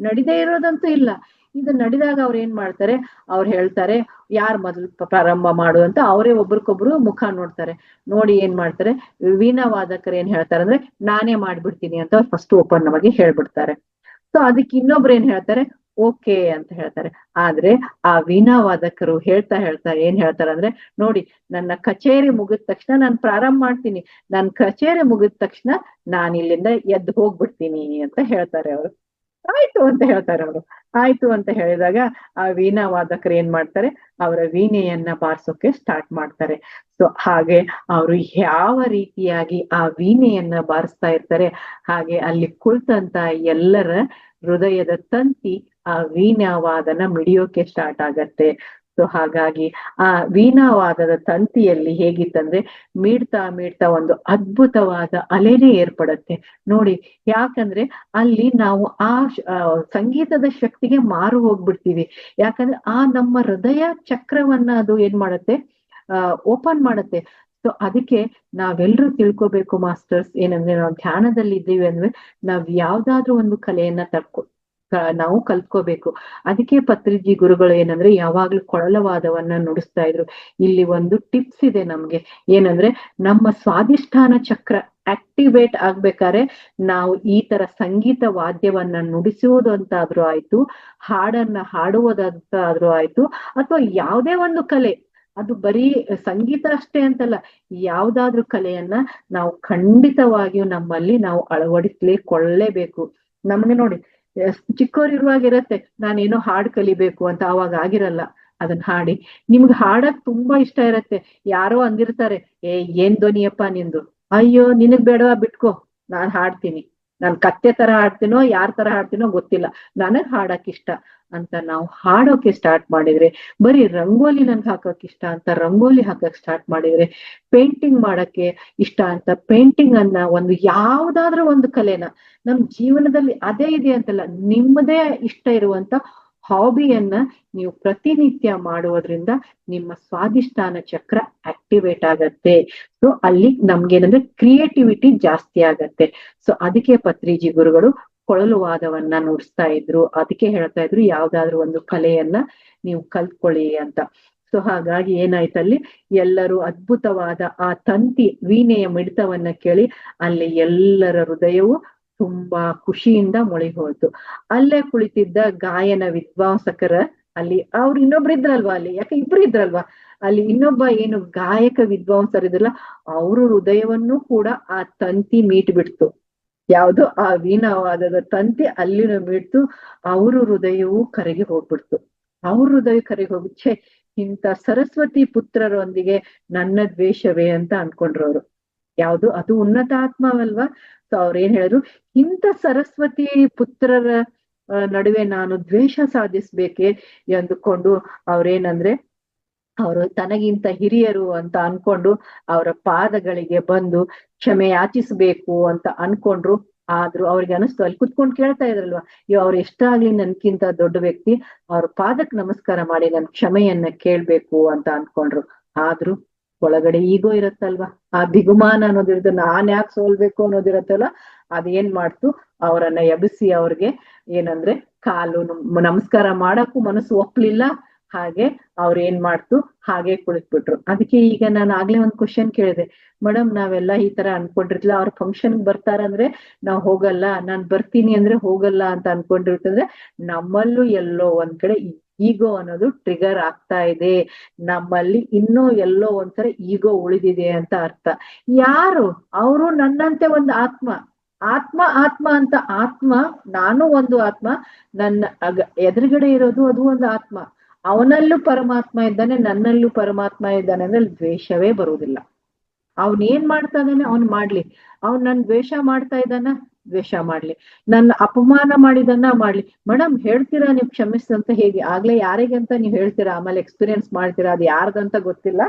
ನಡಿದೇ ಇರೋದಂತೂ ಇಲ್ಲ. ಇದು ನಡೆದಾಗ ಅವ್ರು ಏನ್ ಮಾಡ್ತಾರೆ, ಅವ್ರು ಹೇಳ್ತಾರೆ ಯಾರು ಮೊದಲು ಪ್ರಾರಂಭ ಮಾಡು ಅಂತ. ಅವರೇ ಒಬ್ರಿಗೊಬ್ರು ಮುಖ ನೋಡ್ತಾರೆ, ನೋಡಿ ಏನ್ ಮಾಡ್ತಾರೆ, ವೀಣಾ ವಾದಕರು ಏನ್ ಹೇಳ್ತಾರೆ ಅಂದ್ರೆ ನಾನೇ ಮಾಡ್ಬಿಡ್ತೀನಿ ಅಂತ ಅವ್ರು ಫಸ್ಟ್ ಓಪನ್ ಆಗಿ ಹೇಳ್ಬಿಡ್ತಾರೆ. ಸೊ ಅದಕ್ಕೆ ಇನ್ನೊಬ್ರು ಏನ್ ಹೇಳ್ತಾರೆ, ಓಕೆ ಅಂತ ಹೇಳ್ತಾರೆ. ಆದ್ರೆ ಆ ವೀಣಾ ವಾದಕರು ಹೇಳ್ತಾ ಏನ್ ಹೇಳ್ತಾರೆ ಅಂದ್ರೆ, ನೋಡಿ ನನ್ನ ಕಚೇರಿ ಮುಗಿದ ತಕ್ಷಣ ನಾನು ಪ್ರಾರಂಭ ಮಾಡ್ತೀನಿ, ನನ್ ಕಚೇರಿ ಮುಗಿದ ತಕ್ಷಣ ನಾನು ಇಲ್ಲಿಂದ ಎದ್ದು ಹೋಗ್ಬಿಡ್ತೀನಿ ಅಂತ ಹೇಳ್ತಾರೆ ಅವರು. ಆಯ್ತು ಅಂತ ಹೇಳ್ತಾರೆ ಅವರು. ಆಯ್ತು ಅಂತ ಹೇಳಿದಾಗ ಆ ವೀಣಾ ವಾದಕರು ಏನ್ ಮಾಡ್ತಾರೆ, ಅವರ ವೀಣೆಯನ್ನ ಬಾರ್ಸೋಕೆ ಸ್ಟಾರ್ಟ್ ಮಾಡ್ತಾರೆ. ಸೊ ಹಾಗೆ ಅವರು ಯಾವ ರೀತಿಯಾಗಿ ಆ ವೀಣೆಯನ್ನ ಬಾರಿಸ್ತಾ ಇರ್ತಾರೆ, ಹಾಗೆ ಅಲ್ಲಿ ಕುಳಿತಂತ ಎಲ್ಲರ ಹೃದಯದ ತಂತಿ ಆ ವೀಣಾವಾದನ ಮಿಡಿಯೋಕೆ ಸ್ಟಾರ್ಟ್ ಆಗತ್ತೆ. ಸೊ ಹಾಗಾಗಿ ಆ ವೀಣಾವಾದದ ತಂತಿಯಲ್ಲಿ ಹೇಗಿತ್ತಂದ್ರೆ ಮೀಡ್ತಾ ಒಂದು ಅದ್ಭುತವಾದ ಅಲೆನೇ ಏರ್ಪಡತ್ತೆ ನೋಡಿ. ಯಾಕಂದ್ರೆ ಅಲ್ಲಿ ನಾವು ಆ ಸಂಗೀತದ ಶಕ್ತಿಗೆ ಮಾರು ಹೋಗ್ಬಿಡ್ತೀವಿ. ಯಾಕಂದ್ರೆ ಆ ನಮ್ಮ ಹೃದಯ ಚಕ್ರವನ್ನ ಅದು ಏನ್ ಮಾಡತ್ತೆ, ಓಪನ್ ಮಾಡತ್ತೆ. ಸೊ ಅದಕ್ಕೆ ನಾವೆಲ್ಲರೂ ತಿಳ್ಕೊಬೇಕು ಮಾಸ್ಟರ್ಸ್, ಏನಂದ್ರೆ ನಾವು ಧ್ಯಾನದಲ್ಲಿ ಇದ್ದೀವಿ ಅಂದ್ರೆ ನಾವ್ ಯಾವ್ದಾದ್ರೂ ಒಂದು ಕಲೆಯನ್ನ ನಾವು ಕಲ್ತ್ಕೋಬೇಕು. ಅದಕ್ಕೆ ಪತ್ರಿಜಿ ಗುರುಗಳು ಏನಂದ್ರೆ ಯಾವಾಗ್ಲೂ ಕೊಳಲವಾದವನ್ನ ನುಡಿಸ್ತಾ ಇದ್ರು. ಇಲ್ಲಿ ಒಂದು ಟಿಪ್ಸ್ ಇದೆ ನಮ್ಗೆ, ಏನಂದ್ರೆ ನಮ್ಮ ಸ್ವಾಧಿಷ್ಠಾನ ಚಕ್ರ ಆಕ್ಟಿವೇಟ್ ಆಗ್ಬೇಕಾದ್ರೆ ನಾವು ಈ ತರ ಸಂಗೀತ ವಾದ್ಯವನ್ನ ನುಡಿಸುವುದು ಅಂತಾದ್ರೂ ಆಯ್ತು, ಹಾಡನ್ನ ಹಾಡುವುದಂತಾದ್ರೂ ಆಯ್ತು, ಅಥವಾ ಯಾವುದೇ ಒಂದು ಕಲೆ, ಅದು ಬರೀ ಸಂಗೀತ ಅಷ್ಟೇ ಅಂತಲ್ಲ, ಯಾವ್ದಾದ್ರೂ ಕಲೆಯನ್ನ ನಾವು ಖಂಡಿತವಾಗಿಯೂ ನಮ್ಮಲ್ಲಿ ನಾವು ಅಳವಡಿಸ್ಲೇಬೇಕು. ನಮ್ಗೆ ನೋಡಿ ಚಿಕ್ಕವರಿರುವಾಗ ಇರತ್ತೆ, ನಾನೇನೋ ಹಾಡ್ ಕಲಿಬೇಕು ಅಂತ, ಅವಾಗ ಆಗಿರಲ್ಲ. ಅದನ್ನ ಹಾಡಿ ನಿಮ್ಗೆ ಹಾಡಕ್ ತುಂಬಾ ಇಷ್ಟ ಇರತ್ತೆ, ಯಾರೋ ಅಂದಿರ್ತಾರೆ, ಏನ್ ಧ್ವನಿಯಪ್ಪ ನಿಂದು, ಅಯ್ಯೋ ನಿನಗ್ ಬೇಡವಾ ಬಿಟ್ಕೋ, ನಾನ್ ಹಾಡ್ತೀನಿ, ನಾನ್ ಕತ್ತೆ ತರ ಹಾಡ್ತೀನೋ ಯಾರ್ ತರ ಹಾಡ್ತೀನೋ ಗೊತ್ತಿಲ್ಲ, ನನಗ್ ಹಾಡಕ್ ಇಷ್ಟ ಅಂತ ನಾವು ಹಾಡೋಕೆ ಸ್ಟಾರ್ಟ್ ಮಾಡಿದ್ರೆ, ಬರೀ ರಂಗೋಲಿ ನನ್ಗೆ ಹಾಕಕ್ ಇಷ್ಟ ಅಂತ ರಂಗೋಲಿ ಹಾಕಕ್ ಸ್ಟಾರ್ಟ್ ಮಾಡಿದ್ರೆ, ಪೇಂಟಿಂಗ್ ಮಾಡಕ್ಕೆ ಇಷ್ಟ ಅಂತ ಪೇಂಟಿಂಗ್ ಅನ್ನ, ಒಂದು ಯಾವ್ದಾದ್ರೂ ಒಂದು ಕಲೆನ ನಮ್ ಜೀವನದಲ್ಲಿ ಅದೇ ಇದೆ ಅಂತಲ್ಲ, ನಿಮ್ಮದೇ ಇಷ್ಟ ಇರುವಂತ ಹಾಬಿಯನ್ನ ನೀವು ಪ್ರತಿನಿತ್ಯ ಮಾಡುವುದ್ರಿಂದ ನಿಮ್ಮ ಸ್ವಾಧಿಷ್ಠಾನ ಚಕ್ರ ಆಕ್ಟಿವೇಟ್ ಆಗತ್ತೆ. ಸೊ ಅಲ್ಲಿ ನಮ್ಗೇನಂದ್ರೆ ಕ್ರಿಯೇಟಿವಿಟಿ ಜಾಸ್ತಿ ಆಗತ್ತೆ. ಸೊ ಅದಕ್ಕೆ ಪತ್ರಿಜಿ ಗುರುಗಳು ಕೊಳಲು ವಾದವನ್ನ ನುಡಿಸ್ತಾ ಇದ್ರು. ಅದಕ್ಕೆ ಹೇಳ್ತಾ ಇದ್ರು ಯಾವ್ದಾದ್ರು ಒಂದು ಕಲೆಯನ್ನ ನೀವು ಕಲ್ತ್ಕೊಳ್ಳಿ ಅಂತ. ಸೊ ಹಾಗಾಗಿ ಏನಾಯ್ತಲ್ಲಿ, ಎಲ್ಲರೂ ಅದ್ಭುತವಾದ ಆ ತಂತಿ ವೀಣೆಯ ಮಿಡಿತವನ್ನ ಕೇಳಿ ಅಲ್ಲಿ ಎಲ್ಲರ ಹೃದಯವು ತುಂಬಾ ಖುಷಿಯಿಂದ ಮೊಳಿ ಹೋಯ್ತು. ಅಲ್ಲೇ ಕುಳಿತಿದ್ದ ಗಾಯನ ವಿದ್ವಾಂಸಕರ ಅಲ್ಲಿ ಅವ್ರು ಇನ್ನೊಬ್ರು ಇದ್ರಲ್ವಾ, ಅಲ್ಲಿ ಯಾಕೆ ಇಬ್ರು ಇದ್ರಲ್ವಾ, ಅಲ್ಲಿ ಇನ್ನೊಬ್ಬ ಏನು ಗಾಯಕ ವಿದ್ವಾಂಸರಿದ್ರಲ್ಲ, ಅವ್ರ ಹೃದಯವನ್ನು ಕೂಡ ಆ ತಂತಿ ಮೀಟ್ ಬಿಡ್ತು. ಯಾವ್ದು ಆ ವೀಣಾವಾದದ ತಂತಿ ಅಲ್ಲಿನ ಬಿಡ್ತು, ಅವ್ರ ಹೃದಯವೂ ಕರಗಿ ಹೋಗ್ಬಿಡ್ತು. ಅವ್ರ ಹೃದಯ ಕರಗಿ ಹೋಗಿ, ಛೇ ಇಂಥ ಸರಸ್ವತಿ ಪುತ್ರರೊಂದಿಗೆ ನನ್ನ ದ್ವೇಷವೇ ಅಂತ ಅನ್ಕೊಂಡ್ರು ಅವ್ರು. ಯಾವ್ದು ಅದು ಉನ್ನತ ಆತ್ಮವಲ್ವಾ. ಸೊ ಅವ್ರೇನ್ ಹೇಳಿದ್ರು, ಇಂಥ ಸರಸ್ವತಿ ಪುತ್ರರ ನಡುವೆ ನಾನು ದ್ವೇಷ ಸಾಧಿಸ್ಬೇಕೆ ಎಂದುಕೊಂಡು ಅವ್ರೇನಂದ್ರೆ, ಅವರು ತನಗಿಂತ ಹಿರಿಯರು ಅಂತ ಅನ್ಕೊಂಡು ಅವರ ಪಾದಗಳಿಗೆ ಬಂದು ಕ್ಷಮೆ ಯಾಚಿಸ್ಬೇಕು ಅಂತ ಅನ್ಕೊಂಡ್ರು. ಆದ್ರೂ ಅವ್ರಿಗೆ ಅನಿಸ್ತು, ಅಲ್ಲಿ ಕುತ್ಕೊಂಡು ಕೇಳ್ತಾ ಇದ್ರಲ್ವಾ, ಅವ್ರು ಎಷ್ಟಾಗ್ಲಿ ನನ್ಕಿಂತ ದೊಡ್ಡ ವ್ಯಕ್ತಿ, ಅವ್ರ ಪಾದಕ್ ನಮಸ್ಕಾರ ಮಾಡಿ ನನ್ ಕ್ಷಮೆಯನ್ನ ಕೇಳ್ಬೇಕು ಅಂತ ಅನ್ಕೊಂಡ್ರು. ಆದ್ರೂ ಒಳಗಡೆ ಈಗೋ ಇರತ್ತಲ್ವಾ, ಆ ಬಿಗುಮಾನ ಅನ್ನೋದಿರುತ್ತೆ, ನಾನ್ ಯಾಕೆ ಸೋಲ್ಬೇಕು ಅನ್ನೋದಿರತ್ತಲ್ಲ, ಅದೇನ್ ಮಾಡ್ತು, ಅವರನ್ನ ಎಬ್ಬಿಸಿ ಅವ್ರಿಗೆ ಏನಂದ್ರೆ ಕಾಲು ನಮಸ್ಕಾರ ಮಾಡಕ್ಕೂ ಮನಸ್ಸು ಒಪ್ಲಿಲ್ಲ, ಹಾಗೆ ಅವ್ರ ಏನ್ ಮಾಡ್ತು, ಹಾಗೆ ಕುಳಿತ್ಬಿಟ್ರು. ಅದಕ್ಕೆ ಈಗ ನಾನು ಆಗ್ಲೇ ಒಂದ್ ಕ್ವಶನ್ ಕೇಳಿದೆ, ಮೇಡಮ್ ನಾವೆಲ್ಲ ಈ ತರ ಅನ್ಕೊಂಡಿರ್ತಿಲ್ಲ, ಅವ್ರ ಫಂಕ್ಷನ್ ಬರ್ತಾರಂದ್ರೆ ನಾವ್ ಹೋಗಲ್ಲ, ನಾನ್ ಬರ್ತೀನಿ ಅಂದ್ರೆ ಹೋಗಲ್ಲ ಅಂತ ಅನ್ಕೊಂಡಿರ್ತಂದ್ರೆ ನಮ್ಮಲ್ಲೂ ಎಲ್ಲೋ ಒಂದ್ ಕಡೆ ಈಗೋ ಅನ್ನೋದು ಟ್ರಿಗರ್ ಆಗ್ತಾ ಇದೆ, ನಮ್ಮಲ್ಲಿ ಇನ್ನೂ ಎಲ್ಲೋ ಒಂಥರ ಈಗೋ ಉಳಿದಿದೆ ಅಂತ ಅರ್ಥ. ಯಾರು ಅವರು? ನನ್ನಂತೆ ಒಂದು ಆತ್ಮ. ಆತ್ಮ ಆತ್ಮ ಅಂತ ಆತ್ಮ, ನಾನು ಒಂದು ಆತ್ಮ, ನನ್ನ ಎದುರುಗಡೆ ಇರೋದು ಅದು ಒಂದು ಆತ್ಮ. ಅವನಲ್ಲೂ ಪರಮಾತ್ಮ ಇದ್ದಾನೆ, ನನ್ನಲ್ಲೂ ಪರಮಾತ್ಮ ಇದ್ದಾನೆ ಅಂದ್ರೆ ದ್ವೇಷವೇ ಬರುವುದಿಲ್ಲ. ಅವನ್ ಏನ್ ಮಾಡ್ತಾ ಇದ್ದಾನೆ ಅವ್ನ್ ಮಾಡ್ಲಿ. ಅವ್ನ್ ನನ್ ದ್ವೇಷ ಮಾಡ್ತಾ ಇದ್ದಾನ, ದ್ವೇಷ ಮಾಡ್ಲಿ. ನನ್ನ ಅಪಮಾನ ಮಾಡಿದನ್ನ ಮಾಡ್ಲಿ. ಮೇಡಮ್ ಹೇಳ್ತೀರಾ ನೀವು ಕ್ಷಮಿಸ್ತಂತ? ಹೇಗೆ? ಆಗ್ಲೇ ಯಾರಿಗೆ ಅಂತ ನೀವ್ ಹೇಳ್ತೀರಾ, ಆಮೇಲೆ ಎಕ್ಸ್ಪೀರಿಯನ್ಸ್ ಮಾಡ್ತೀರಾ, ಅದು ಯಾರ್ದಂತ ಗೊತ್ತಿಲ್ಲ.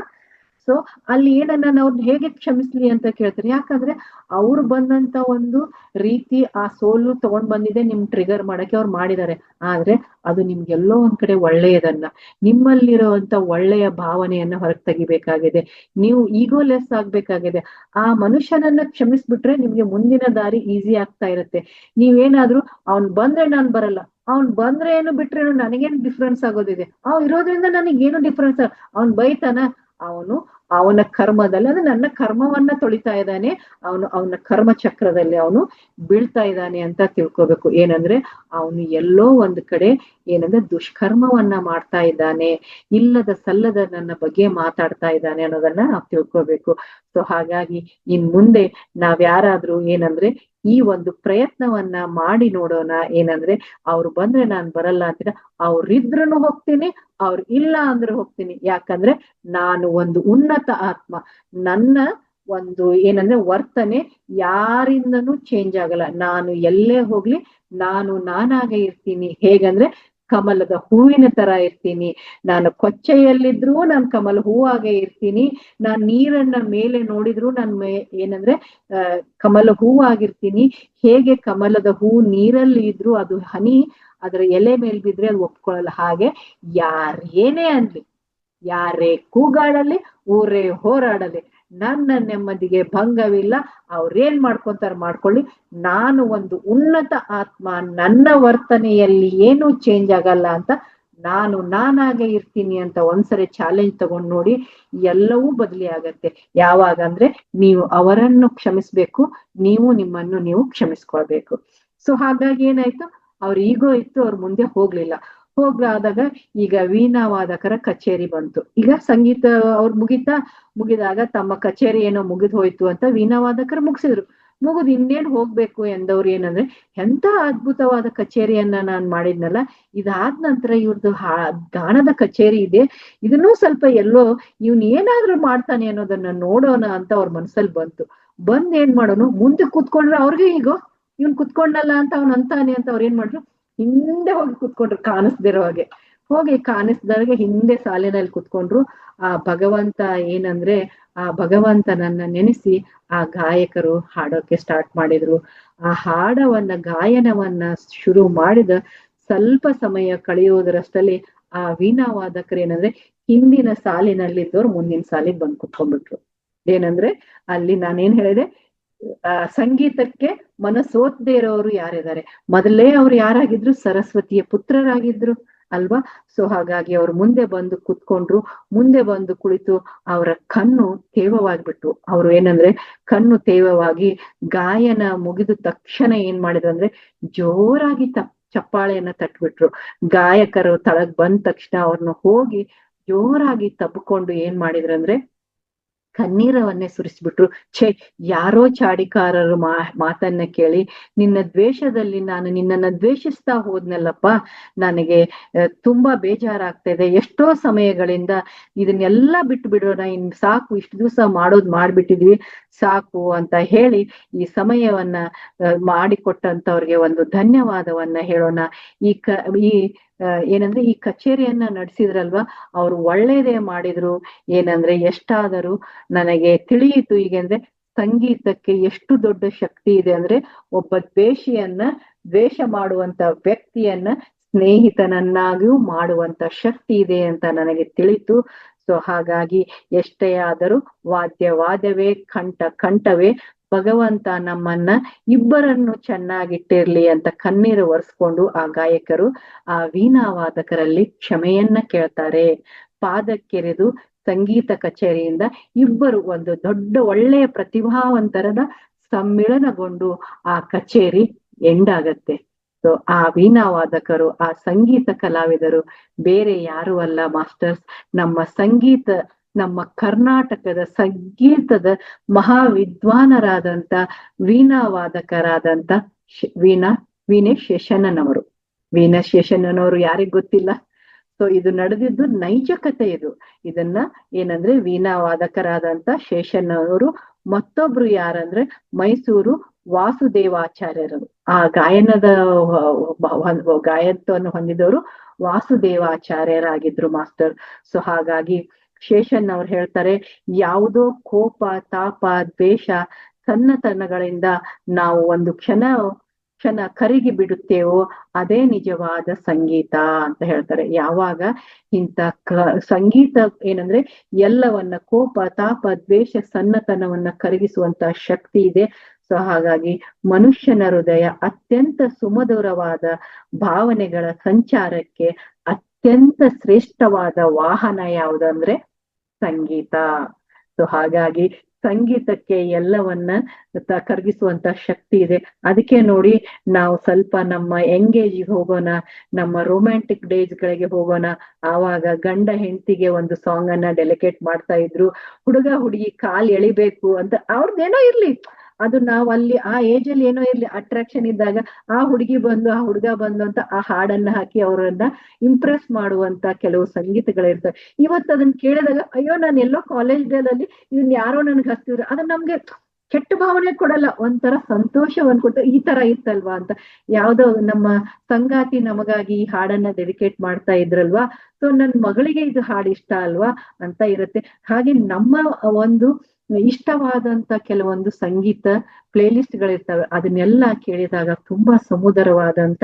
ಸೊ ಅಲ್ಲಿ ಏನನ್ನ ನಾವು ಹೇಗೆ ಕ್ಷಮಿಸ್ಲಿ ಅಂತ ಕೇಳ್ತಾರೆ. ಯಾಕಂದ್ರೆ ಅವ್ರು ಬಂದಂತ ಒಂದು ರೀತಿ, ಆ ಸೋಲು ತಗೊಂಡ್ ಬಂದಿದೆ ನಿಮ್ ಟ್ರಿಗರ್ ಮಾಡಕ್ಕೆ ಅವ್ರು ಮಾಡಿದ್ದಾರೆ. ಆದ್ರೆ ಅದು ನಿಮ್ಗೆಲ್ಲೋ ಒಂದ್ ಕಡೆ ಒಳ್ಳೆಯದನ್ನ, ನಿಮ್ಮಲ್ಲಿರುವಂತ ಒಳ್ಳೆಯ ಭಾವನೆಯನ್ನ ಹೊರಗೆ ತೆಗಿಬೇಕಾಗಿದೆ. ನೀವು ಈಗೋಲೆಸ್ ಆಗ್ಬೇಕಾಗಿದೆ. ಆ ಮನುಷ್ಯನನ್ನ ಕ್ಷಮಿಸ್ಬಿಟ್ರೆ ನಿಮ್ಗೆ ಮುಂದಿನ ದಾರಿ ಈಸಿ ಆಗ್ತಾ ಇರುತ್ತೆ. ನೀವೇನಾದ್ರೂ ಅವ್ನ್ ಬಂದ್ರೆ ನಾನ್ ಬರಲ್ಲ, ಅವ್ನ್ ಬಂದ್ರೆ ಏನು ಬಿಟ್ರೇನು ನನಗೇನು ಡಿಫ್ರೆನ್ಸ್ ಆಗೋದಿದೆ, ಅವ್ನ್ ಇರೋದ್ರಿಂದ ನನಗೇನು ಡಿಫ್ರೆನ್ಸ್. ಅವ್ನ್ ಬೈತಾನ, ಅವನು ಅವನ ಕರ್ಮದಲ್ಲಿ, ಅಂದ್ರೆ ನನ್ನ ಕರ್ಮವನ್ನ ತೊಳಿತಾ ಇದ್ದಾನೆ, ಅವನ ಕರ್ಮ ಚಕ್ರದಲ್ಲಿ ಅವನು ಬೀಳ್ತಾ ಇದ್ದಾನೆ ಅಂತ ತಿಳ್ಕೊಬೇಕು. ಏನಂದ್ರೆ ಅವನು ಎಲ್ಲೋ ಒಂದ್ ಕಡೆ ಏನಂದ್ರೆ ದುಷ್ಕರ್ಮವನ್ನ ಮಾಡ್ತಾ ಇದ್ದಾನೆ, ಇಲ್ಲದ ಸಲ್ಲದ ನನ್ನ ಬಗ್ಗೆ ಮಾತಾಡ್ತಾ ಇದ್ದಾನೆ ಅನ್ನೋದನ್ನ ನಾವು ತಿಳ್ಕೊಬೇಕು. ಸೊ ಹಾಗಾಗಿ ಇನ್ ಮುಂದೆ ನಾವ್ಯಾರಾದ್ರೂ ಏನಂದ್ರೆ ಈ ಒಂದು ಪ್ರಯತ್ನವನ್ನ ಮಾಡಿ ನೋಡೋಣ. ಏನಂದ್ರೆ ಅವ್ರು ಬಂದ್ರೆ ನಾನ್ ಬರಲ್ಲ ಅಂತೀರ, ಅವ್ರಿದ್ರುನು ಹೋಗ್ತೀನಿ, ಅವ್ರು ಇಲ್ಲ ಅಂದ್ರೆ ಹೋಗ್ತೀನಿ. ಯಾಕಂದ್ರೆ ನಾನು ಒಂದು ಉನ್ನತ ಆತ್ಮ. ನನ್ನ ಒಂದು ಏನಂದ್ರೆ ವರ್ತನೆ ಯಾರಿಂದನೂ ಚೇಂಜ್ ಆಗಲ್ಲ. ನಾನು ಎಲ್ಲೇ ಹೋಗ್ಲಿ ನಾನು ನಾನಾಗೆ ಇರ್ತೀನಿ. ಹೇಗಂದ್ರೆ ಕಮಲದ ಹೂವಿನ ತರ ಇರ್ತೀನಿ. ನಾನು ಕೊಚ್ಚೆಯಲ್ಲಿದ್ರು ನಾನು ಕಮಲ ಹೂವಾಗೆ ಇರ್ತೀನಿ. ನಾನ್ ನೀರನ್ನ ಮೇಲೆ ನೋಡಿದ್ರು ಏನಂದ್ರೆ ಕಮಲ ಹೂವಾಗಿರ್ತೀನಿ. ಹೇಗೆ ಕಮಲದ ಹೂ ನೀರಲ್ಲಿ ಇದ್ರು ಅದು ಹನಿ ಅದರ ಎಲೆ ಮೇಲ್ ಬಿದ್ರೆ ಅದು ಒಪ್ಕೊಳ್ಳಲ್ಲ. ಹಾಗೆ ಯಾರೇನೇ ಅನ್ಲಿ, ಯಾರೇ ಕೂಗಾಡಲಿ, ಊರೇ ಹೋರಾಡಲಿ, ನನ್ನ ನೆಮ್ಮದಿಗೆ ಭಂಗವಿಲ್ಲ. ಅವ್ರೇನ್ ಮಾಡ್ಕೊಂತಾರ ಮಾಡ್ಕೊಳ್ಳಿ, ನಾನು ಒಂದು ಉನ್ನತ ಆತ್ಮ, ನನ್ನ ವರ್ತನೆಯಲ್ಲಿ ಏನೂ ಚೇಂಜ್ ಆಗಲ್ಲ ಅಂತ ನಾನು ನಾನಾಗೆ ಇರ್ತೀನಿ ಅಂತ ಒಂದ್ಸರಿ ಚಾಲೆಂಜ್ ತಗೊಂಡ್ ನೋಡಿ, ಎಲ್ಲವೂ ಬದಲಿ ಆಗತ್ತೆ. ಯಾವಾಗ ಅಂದ್ರೆ ನೀವು ಅವರನ್ನು ಕ್ಷಮಿಸ್ಬೇಕು, ನೀವು ನಿಮ್ಮನ್ನು ನೀವು ಕ್ಷಮಿಸ್ಕೊಳ್ಬೇಕು. ಸೊ ಹಾಗಾಗಿ ಏನಾಯ್ತು, ಅವ್ರ ಈಗೋ ಇತ್ತು, ಅವ್ರ ಮುಂದೆ ಹೋಗ್ಲಿಲ್ಲ. ಹೋಗ್ಲಾದಾಗ ಈಗ ವೀಣಾವಾದಕರ ಕಚೇರಿ ಬಂತು. ಈಗ ಸಂಗೀತ ಅವ್ರು ಮುಗಿದಾಗ ತಮ್ಮ ಕಚೇರಿ ಏನೋ ಮುಗಿದ್ ಹೋಯ್ತು ಅಂತ ವೀಣಾವಾದಕರು ಮುಗಿಸಿದ್ರು. ಮುಗಿದ್ ಇನ್ನೇನ್ ಹೋಗ್ಬೇಕು ಎಂದವ್ರು ಏನಂದ್ರೆ, ಎಂತ ಅದ್ಭುತವಾದ ಕಚೇರಿಯನ್ನ ನಾನ್ ಮಾಡಿದ್ನಲ್ಲ, ಇದಾದ ನಂತರ ಇವ್ರದ್ದು ಗಾನದ ಕಚೇರಿ ಇದೆ, ಇದನ್ನೂ ಸ್ವಲ್ಪ ಎಲ್ಲೋ ಇವ್ನ್ ಏನಾದ್ರೂ ಮಾಡ್ತಾನೆ ಅನ್ನೋದನ್ನ ನೋಡೋಣ ಅಂತ ಅವ್ರ ಮನ್ಸಲ್ಲಿ ಬಂದ್ ಏನ್ ಮಾಡೋನು, ಮುಂದೆ ಕೂತ್ಕೊಂಡ್ರೆ ಅವ್ರಿಗೆ ಈಗ ಇವ್ನ್ ಕುತ್ಕೊಂಡಲ್ಲ ಅಂತ ಅವ್ನ್ ಅಂತಾನೆ ಅಂತ ಅವ್ರ ಏನ್ ಮಾಡ್ರು, ಹಿಂದೆ ಹೋಗಿ ಕುತ್ಕೊಂಡ್ರು, ಕಾಣಿಸ್ದಿರೋ ಹಾಗೆ. ಹೋಗಿ ಕಾಣಿಸ್ದಾಗ ಹಿಂದೆ ಸಾಲಿನಲ್ಲಿ ಕುತ್ಕೊಂಡ್ರು. ಆ ಭಗವಂತ ಏನಂದ್ರೆ ಆ ಭಗವಂತನನ್ನ ನೆನೆಸಿ ಆ ಗಾಯಕರು ಹಾಡೋಕೆ ಸ್ಟಾರ್ಟ್ ಮಾಡಿದ್ರು. ಆ ಗಾಯನವನ್ನ ಶುರು ಮಾಡಿದ ಸ್ವಲ್ಪ ಸಮಯ ಕಳೆಯುವುದರಷ್ಟಲ್ಲಿ ಆ ವೀಣಾವಾದಕರು ಏನಂದ್ರೆ ಹಿಂದಿನ ಸಾಲಿನಲ್ಲಿದ್ದವ್ರು ಮುಂದಿನ ಸಾಲಿಗೆ ಬಂದ್ ಕುತ್ಕೊಂಡ್ಬಿಟ್ರು. ಏನಂದ್ರೆ ಅಲ್ಲಿ ನಾನೇನ್ ಹೇಳಿದೆ, ಸಂಗೀತಕ್ಕೆ ಮನಸೋತ್ದೇ ಇರೋರು ಯಾರಿದ್ದಾರೆ? ಮೊದಲೇ ಅವ್ರು ಯಾರಾಗಿದ್ರು? ಸರಸ್ವತಿಯ ಪುತ್ರರಾಗಿದ್ರು ಅಲ್ವಾ? ಸೊ ಹಾಗಾಗಿ ಅವ್ರು ಮುಂದೆ ಬಂದು ಕುತ್ಕೊಂಡ್ರು. ಮುಂದೆ ಬಂದು ಕುಳಿತು ಅವರ ಕಣ್ಣು ತೇವವಾಗ್ಬಿಟ್ಟು, ಅವ್ರು ಏನಂದ್ರೆ ಕಣ್ಣು ತೇವವಾಗಿ ಗಾಯನ ಮುಗಿದ ತಕ್ಷಣ ಏನ್ ಮಾಡಿದ್ರು ಅಂದ್ರೆ ಜೋರಾಗಿ ಚಪ್ಪಾಳೆಯನ್ನ ತಟ್ಬಿಟ್ರು. ಗಾಯಕರು ತಳಗ್ ಬಂದ ತಕ್ಷಣ ಅವ್ರನ್ನ ಹೋಗಿ ಜೋರಾಗಿ ತಬ್ಕೊಂಡು ಏನ್ ಮಾಡಿದ್ರಂದ್ರೆ ಕಣ್ಣೀರವನ್ನೇ ಸುರಿಸ್ಬಿಟ್ರು. ಯಾರೋ ಚಾಡಿಕಾರರು ಮಾತನ್ನ ಕೇಳಿ ನಿನ್ನ ದ್ವೇಷದಲ್ಲಿ ನಾನು ನಿನ್ನನ್ನ ದ್ವೇಷಿಸ್ತಾ ಹೋದ್ನಲ್ಲಪ್ಪ, ನನಗೆ ತುಂಬಾ ಬೇಜಾರಾಗ್ತಾ ಇದೆ, ಎಷ್ಟೋ ಸಮಯಗಳಿಂದ ಇದನ್ನೆಲ್ಲ ಬಿಟ್ಟು ಬಿಡೋಣ, ಇನ್ ಸಾಕು, ಇಷ್ಟು ದಿವಸ ಮಾಡ್ಬಿಟ್ಟಿದ್ವಿ, ಸಾಕು ಅಂತ ಹೇಳಿ ಈ ಸಮಯವನ್ನ ಮಾಡಿಕೊಟ್ಟಂತವ್ರಿಗೆ ಒಂದು ಧನ್ಯವಾದವನ್ನ ಹೇಳೋಣ. ಈ ಏನಂದ್ರೆ ಈ ಕಚೇರಿಯನ್ನ ನಡೆಸಿದ್ರಲ್ವಾ, ಅವ್ರು ಒಳ್ಳೇದೇ ಮಾಡಿದ್ರು. ಏನಂದ್ರೆ ಎಷ್ಟಾದರೂ ನನಗೆ ತಿಳಿಯಿತು ಈಗಂದ್ರೆ ಸಂಗೀತಕ್ಕೆ ಎಷ್ಟು ದೊಡ್ಡ ಶಕ್ತಿ ಇದೆ ಅಂದ್ರೆ ಒಬ್ಬ ದ್ವೇಷ ಮಾಡುವಂತ ವ್ಯಕ್ತಿಯನ್ನ ಸ್ನೇಹಿತನನ್ನಾಗಿಯೂ ಮಾಡುವಂತ ಶಕ್ತಿ ಇದೆ ಅಂತ ನನಗೆ ತಿಳಿತು. ಸೊ ಹಾಗಾಗಿ ಎಷ್ಟೇ ಆದರೂ ವಾದ್ಯವೇ, ಕಂಠವೇ, ಭಗವಂತ ನಮ್ಮನ್ನ ಇಬ್ಬರನ್ನು ಚೆನ್ನಾಗಿಟ್ಟಿರ್ಲಿ ಅಂತ ಕಣ್ಣೀರು ಒರೆಸ್ಕೊಂಡು ಆ ಗಾಯಕರು ಆ ವೀಣಾವಾದಕರಲ್ಲಿ ಕ್ಷಮೆಯನ್ನ ಕೇಳ್ತಾರೆ. ಪಾದಕ್ಕೆರೆದು ಸಂಗೀತ ಕಚೇರಿಯಿಂದ ಇಬ್ಬರು ಒಂದು ದೊಡ್ಡ ಒಳ್ಳೆಯ ಪ್ರತಿಭಾವಂತರದ ಸಮ್ಮಿಳನಗೊಂಡು ಆ ಕಚೇರಿ ಎಂಡಾಗತ್ತೆ. ಸೊ ಆ ವೀಣಾವಾದಕರು, ಆ ಸಂಗೀತ ಕಲಾವಿದರು ಬೇರೆ ಯಾರು ಅಲ್ಲ ಮಾಸ್ಟರ್ಸ್, ನಮ್ಮ ಕರ್ನಾಟಕದ ಸಂಗೀತದ ಮಹಾವಿದ್ವಾನರಾದಂತ ವೀಣಾವಾದಕರಾದಂತ ವೀಣೆ ಶೇಷಣ್ಣನವರು. ವೀಣಾ ಶೇಷಣ್ಣನವರು ಯಾರಿಗ್ ಗೊತ್ತಿಲ್ಲ? ಸೊ ಇದು ನಡೆದಿದ್ದು ನೈಜ ಕಥೆ. ಇದನ್ನ ಏನಂದ್ರೆ ವೀಣಾವಾದಕರಾದಂತ ಶೇಷಣ್ಣನವರು ಮತ್ತೊಬ್ರು ಯಾರಂದ್ರೆ ಮೈಸೂರು ವಾಸುದೇವಾಚಾರ್ಯರು. ಆ ಗಾಯತ್ವವನ್ನು ಹೊಂದಿದವರು ವಾಸುದೇವಾಚಾರ್ಯರಾಗಿದ್ರು ಮಾಸ್ಟರ್. ಸೊ ಹಾಗಾಗಿ ಶೇಷನ್ ಅವ್ರು ಹೇಳ್ತಾರೆ, ಯಾವುದೋ ಕೋಪ, ತಾಪ, ದ್ವೇಷ, ಸಣ್ಣತನಗಳಿಂದ ನಾವು ಒಂದು ಕ್ಷಣ ಕರಗಿ ಬಿಡುತ್ತೇವೋ ಅದೇ ನಿಜವಾದ ಸಂಗೀತ ಅಂತ ಹೇಳ್ತಾರೆ. ಯಾವಾಗ ಇಂಥ ಸಂಗೀತ ಏನಂದ್ರೆ ಎಲ್ಲವನ್ನ ಕೋಪ, ತಾಪ, ದ್ವೇಷ, ಸಣ್ಣತನವನ್ನ ಕರಗಿಸುವಂತ ಶಕ್ತಿ ಇದೆ. ಸೊ ಹಾಗಾಗಿ ಮನುಷ್ಯನ ಹೃದಯ ಅತ್ಯಂತ ಸುಮಧುರವಾದ ಭಾವನೆಗಳ ಸಂಚಾರಕ್ಕೆ ಅತ್ಯಂತ ಶ್ರೇಷ್ಠವಾದ ವಾಹನ ಯಾವುದಂದ್ರೆ ಸಂಗೀತ. ಸೊ ಹಾಗಾಗಿ ಸಂಗೀತಕ್ಕೆ ಎಲ್ಲವನ್ನ ಕರಗಿಸುವಂತ ಶಕ್ತಿ ಇದೆ. ಅದಕ್ಕೆ ನೋಡಿ, ನಾವು ಸ್ವಲ್ಪ ನಮ್ಮ ಎಂಗೇಜಿಗೆ ಹೋಗೋಣ, ನಮ್ಮ ರೊಮ್ಯಾಂಟಿಕ್ ಡೇಸ್ ಗಳಿಗೆ ಹೋಗೋಣ. ಆವಾಗ ಗಂಡ ಹೆಂಡತಿಗೆ ಒಂದು ಸಾಂಗ್ ಅನ್ನ ಡೆಲಿಕೇಟ್ ಮಾಡ್ತಾ ಇದ್ರು. ಹುಡುಗ ಹುಡುಗಿ ಕಾಲ್ ಎಳಿಬೇಕು ಅಂತ ಅವ್ರದ್ದೇನೋ ಇರ್ಲಿ, ಅದು ನಾವು ಅಲ್ಲಿ ಆ ಏಜ್ ಅಲ್ಲಿ ಏನೋ ಇರ್ಲಿ, ಅಟ್ರಾಕ್ಷನ್ ಇದ್ದಾಗ ಆ ಹುಡುಗಿ ಬಂದು ಆ ಹುಡುಗ ಬಂದು ಅಂತ ಆ ಹಾಡನ್ನ ಹಾಕಿ ಅವರನ್ನ ಇಂಪ್ರೆಸ್ ಮಾಡುವಂತ ಕೆಲವು ಸಂಗೀತಗಳಿರ್ತವೆ. ಇವತ್ತು ಅದನ್ನ ಕೇಳಿದಾಗ ಅಯ್ಯೋ ನಾನು ಎಲ್ಲೋ ಕಾಲೇಜ್ ಡೇಲಲ್ಲಿ ಇದನ್ನ ಯಾರೋ ನನ್ಗೆ ಹಚ್ತಿದ್ರು, ಅದನ್ನ ನಮ್ಗೆ ಕೆಟ್ಟ ಭಾವನೆ ಕೊಡಲ್ಲ, ಒಂಥರ ಸಂತೋಷವನ್ನ ಕೊಟ್ಟು ಈ ತರ ಇತ್ತಲ್ವಾ ಅಂತ. ಯಾವ್ದೋ ನಮ್ಮ ಸಂಗಾತಿ ನಮಗಾಗಿ ಈ ಹಾಡನ್ನ ಡೆಡಿಕೇಟ್ ಮಾಡ್ತಾ ಇದ್ರಲ್ವಾ, ಸೊ ನನ್ ಮಗಳಿಗೆ ಇದು ಹಾಡು ಇಷ್ಟ ಅಲ್ವಾ ಅಂತ ಇರುತ್ತೆ. ಹಾಗೆ ನಮ್ಮ ಒಂದು ಇಷ್ಟವಾದಂತ ಕೆಲವೊಂದು ಸಂಗೀತ ಪ್ಲೇ ಲಿಸ್ಟ್ ಗಳಿರ್ತವೆ. ಅದನ್ನೆಲ್ಲ ಕೇಳಿದಾಗ ತುಂಬಾ ಸುಮಧುರವಾದಂತ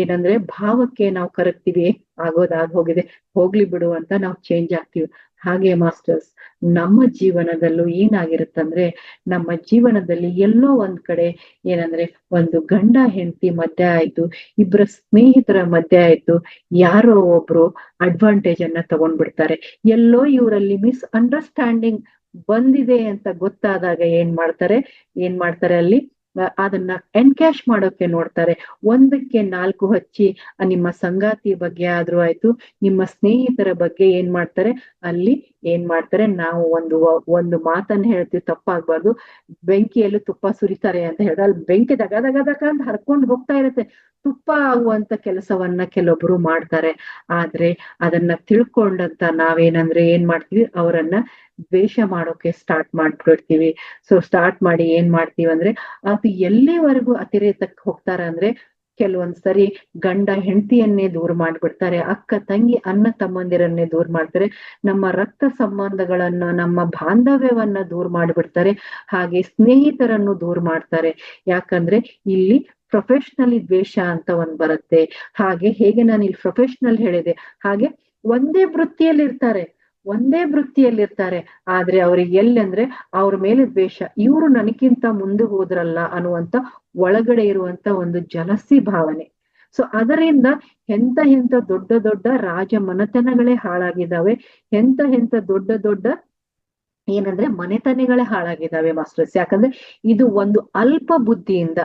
ಏನಂದ್ರೆ ಭಾವಕ್ಕೆ ನಾವು ಕರಗ್ತೀವಿ. ಆಗೋದಾಗೋಗಿದೆ, ಹೋಗ್ಲಿ ಬಿಡು ಅಂತ ನಾವು ಚೇಂಜ್ ಆಗ್ತೀವಿ. ಹಾಗೆ ಮಾಸ್ಟರ್ಸ್, ನಮ್ಮ ಜೀವನದಲ್ಲೂ ಏನಾಗಿರುತ್ತಂದ್ರೆ, ನಮ್ಮ ಜೀವನದಲ್ಲಿ ಎಲ್ಲೋ ಒಂದ್ ಕಡೆ ಏನಂದ್ರೆ ಒಂದು ಗಂಡ ಹೆಂಡತಿ ಮಧ್ಯೆ ಆಯ್ತು, ಇಬ್ಬರ ಸ್ನೇಹಿತರ ಮಧ್ಯೆ ಆಯ್ತು, ಯಾರೋ ಒಬ್ರು ಅಡ್ವಾಂಟೇಜ್ ಅನ್ನ ತಗೊಂಡ್ಬಿಡ್ತಾರೆ. ಎಲ್ಲೋ ಇವರಲ್ಲಿ ಮಿಸ್ಅಂಡರ್ಸ್ಟ್ಯಾಂಡಿಂಗ್ ಬಂದಿದೆ ಅಂತ ಗೊತ್ತಾದಾಗ ಏನ್ ಮಾಡ್ತಾರೆ ಅಲ್ಲಿ ಅದನ್ನ ಎನ್ಕ್ಯಾಶ್ ಮಾಡೋಕೆ ನೋಡ್ತಾರೆ. ಒಂದಕ್ಕೆ ನಾಲ್ಕು ಹಚ್ಚಿ ನಿಮ್ಮ ಸಂಗಾತಿ ಬಗ್ಗೆ ಆದ್ರೂ ಆಯ್ತು, ನಿಮ್ಮ ಸ್ನೇಹಿತರ ಬಗ್ಗೆ ಏನ್ ಮಾಡ್ತಾರೆ ನಾವು ಒಂದು ಮಾತನ್ನ ಹೇಳ್ತೀವಿ, ತಪ್ಪಾಗ್ಬಾರ್ದು, ಬೆಂಕಿಯಲ್ಲೂ ತುಪ್ಪ ಸುರಿತಾರೆ ಅಂತ ಹೇಳಿದ್ರೆ ಅಲ್ಲಿ ಬೆಂಕಿ ದಗ ಅಂತ ಹರ್ಕೊಂಡು ಹೋಗ್ತಾ ಇರತ್ತೆ. ತುಪ್ಪ ಆಗುವಂತ ಕೆಲಸವನ್ನ ಕೆಲವೊಬ್ರು ಮಾಡ್ತಾರೆ. ಆದ್ರೆ ಅದನ್ನ ತಿಳ್ಕೊಂಡಂತ ನಾವೇನಂದ್ರೆ ಏನ್ ಮಾಡ್ತೀವಿ, ಅವರನ್ನ ದ್ವೇಷ ಮಾಡೋಕೆ ಸ್ಟಾರ್ಟ್ ಮಾಡ್ಬಿಡ್ತೀವಿ. ಸೊ ಸ್ಟಾರ್ಟ್ ಮಾಡಿ ಏನ್ ಮಾಡ್ತೀವಿ ಅಂದ್ರೆ, ಅದು ಎಲ್ಲಿವರೆಗೂ ಅತಿರೇಕಕ್ಕೆ ಹೋಗ್ತಾರ ಅಂದ್ರೆ, ಕೆಲವೊಂದ್ಸರಿ ಗಂಡ ಹೆಂಡತಿಯನ್ನೇ ದೂರ ಮಾಡ್ಬಿಡ್ತಾರೆ, ಅಕ್ಕ ತಂಗಿ ಅಣ್ಣ ತಮ್ಮಂದಿರನ್ನೇ ದೂರ ಮಾಡ್ತಾರೆ, ನಮ್ಮ ರಕ್ತ ಸಂಬಂಧಗಳನ್ನ ನಮ್ಮ ಬಾಂಧವ್ಯವನ್ನ ದೂರ ಮಾಡ್ಬಿಡ್ತಾರೆ, ಹಾಗೆ ಸ್ನೇಹಿತರನ್ನು ದೂರ ಮಾಡ್ತಾರೆ. ಯಾಕಂದ್ರೆ ಇಲ್ಲಿ ಪ್ರೊಫೆಷನಲಿ ದ್ವೇಷ ಅಂತ ಒಂದ್ ಬರುತ್ತೆ. ಹೇಗೆ ನಾನು ಇಲ್ಲಿ ಪ್ರೊಫೆಷನಲ್ ಹೇಳಿದೆ, ಹಾಗೆ ಒಂದೇ ವೃತ್ತಿಯಲ್ಲಿರ್ತಾರೆ ಆದ್ರೆ ಅವ್ರಿಗೆ ಎಲ್ಲಂದ್ರೆ ಅವ್ರ ಮೇಲೆ ದ್ವೇಷ, ಇವ್ರು ನನಗಿಂತ ಮುಂದೆ ಹೋದ್ರಲ್ಲ ಅನ್ನುವಂತ ಒಳಗಡೆ ಇರುವಂತ ಒಂದು ಜಲಸಿ ಭಾವನೆ. ಸೊ ಅದರಿಂದ ಎಂತ ದೊಡ್ಡ ರಾಜ ಮನೆತನಗಳೇ ಹಾಳಾಗಿದ್ದಾವೆ, ಎಂತ ದೊಡ್ಡ ಏನಂದ್ರೆ ಮನೆತನಗಳೇ ಹಾಳಾಗಿದ್ದಾವೆ ಮಾಸ್ಟರ್ಸ್. ಯಾಕಂದ್ರೆ ಇದು ಒಂದು ಅಲ್ಪ ಬುದ್ಧಿಯಿಂದ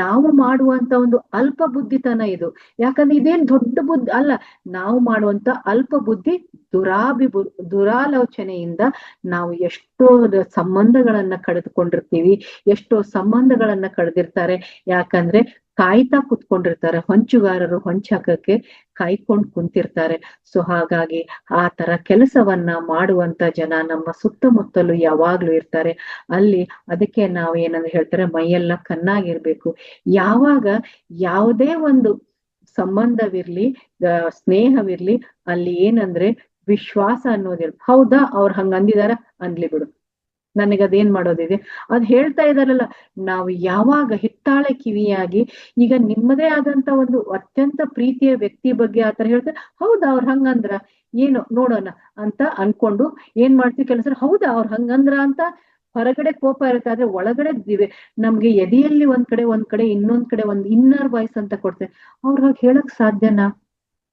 ನಾವು ಮಾಡುವಂತ ಒಂದು ಅಲ್ಪ ಬುದ್ಧಿತನ ಇದು. ಯಾಕಂದ್ರೆ ಇದೇನ್ ದೊಡ್ಡ ಬುದ್ಧಿ ಅಲ್ಲ, ನಾವು ಮಾಡುವಂತ ಅಲ್ಪ ಬುದ್ಧಿ ದುರಾಲೋಚನೆಯಿಂದ ನಾವು ಎಷ್ಟೋ ಸಂಬಂಧಗಳನ್ನ ಕಳೆದುಕೊಂಡಿರ್ತೀವಿ, ಎಷ್ಟೋ ಸಂಬಂಧಗಳನ್ನ ಕಳೆದಿರ್ತಾರೆ. ಯಾಕಂದ್ರೆ ಕಾಯ್ತಾ ಕುತ್ಕೊಂಡಿರ್ತಾರೆ, ಹೊಂಚುಗಾರರು ಹೊಂಚಾಕಕ್ಕೆ ಕಾಯ್ಕೊಂಡ್ ಕುಂತಿರ್ತಾರೆ. ಸೊ ಹಾಗಾಗಿ ಆ ತರ ಕೆಲಸವನ್ನ ಮಾಡುವಂತ ಜನ ನಮ್ಮ ಸುತ್ತಮುತ್ತಲು ಯಾವಾಗ್ಲೂ ಇರ್ತಾರೆ. ಅದಕ್ಕೆ ನಾವು ಏನಂದ್ರೆ ಹೇಳ್ತಾರೆ, ಮೈಯೆಲ್ಲ ಕಣ್ಣಾಗಿರ್ಬೇಕು. ಯಾವಾಗ ಯಾವುದೇ ಒಂದು ಸಂಬಂಧವಿರ್ಲಿ, ಸ್ನೇಹವಿರ್ಲಿ, ಅಲ್ಲಿ ಏನಂದ್ರೆ ವಿಶ್ವಾಸ ಹೌದಾ ಅವ್ರು ಹಂಗ ಅಂದಿದಾರ, ಅನ್ಲಿ ಬಿಡು, ನನಗದೇನ್ ಮಾಡೋದಿದೆ, ಅದ್ ಹೇಳ್ತಾ ಇದಾರಲ್ಲ. ನಾವು ಯಾವಾಗ ಹಿತ್ತಾಳೆ ಕಿವಿಯಾಗಿ, ಈಗ ನಿಮ್ಮದೇ ಆದಂತ ಒಂದು ಅತ್ಯಂತ ಪ್ರೀತಿಯ ವ್ಯಕ್ತಿ ಬಗ್ಗೆ ಆತರ ಹೇಳ್ತಾರೆ, ಹೌದಾ ಅವ್ರ ಹಂಗಂದ್ರ, ಏನು ನೋಡೋಣ ಅಂತ ಅನ್ಕೊಂಡು ಏನ್ ಮಾಡ್ತೀವಿ, ಕೆಲಸ ಹೌದಾ ಅವ್ರ ಹಂಗಂದ್ರ ಅಂತ ಹೊರಗಡೆ ಕೋಪ ಇರುತ್ತೆ, ಆದ್ರೆ ಒಳಗಡೆ ನಮ್ಗೆ ಎದೆಯಲ್ಲಿ ಒಂದ್ ಕಡೆ ಇನ್ನೊಂದ್ ಕಡೆ ಒಂದ್ ಇನ್ನರ್ ವಾಯ್ಸ್ ಅಂತ ಕೊಡ್ತೇವೆ. ಅವ್ರ ಹಾಗೆ ಹೇಳಕ್ ಸಾಧ್ಯನಾ?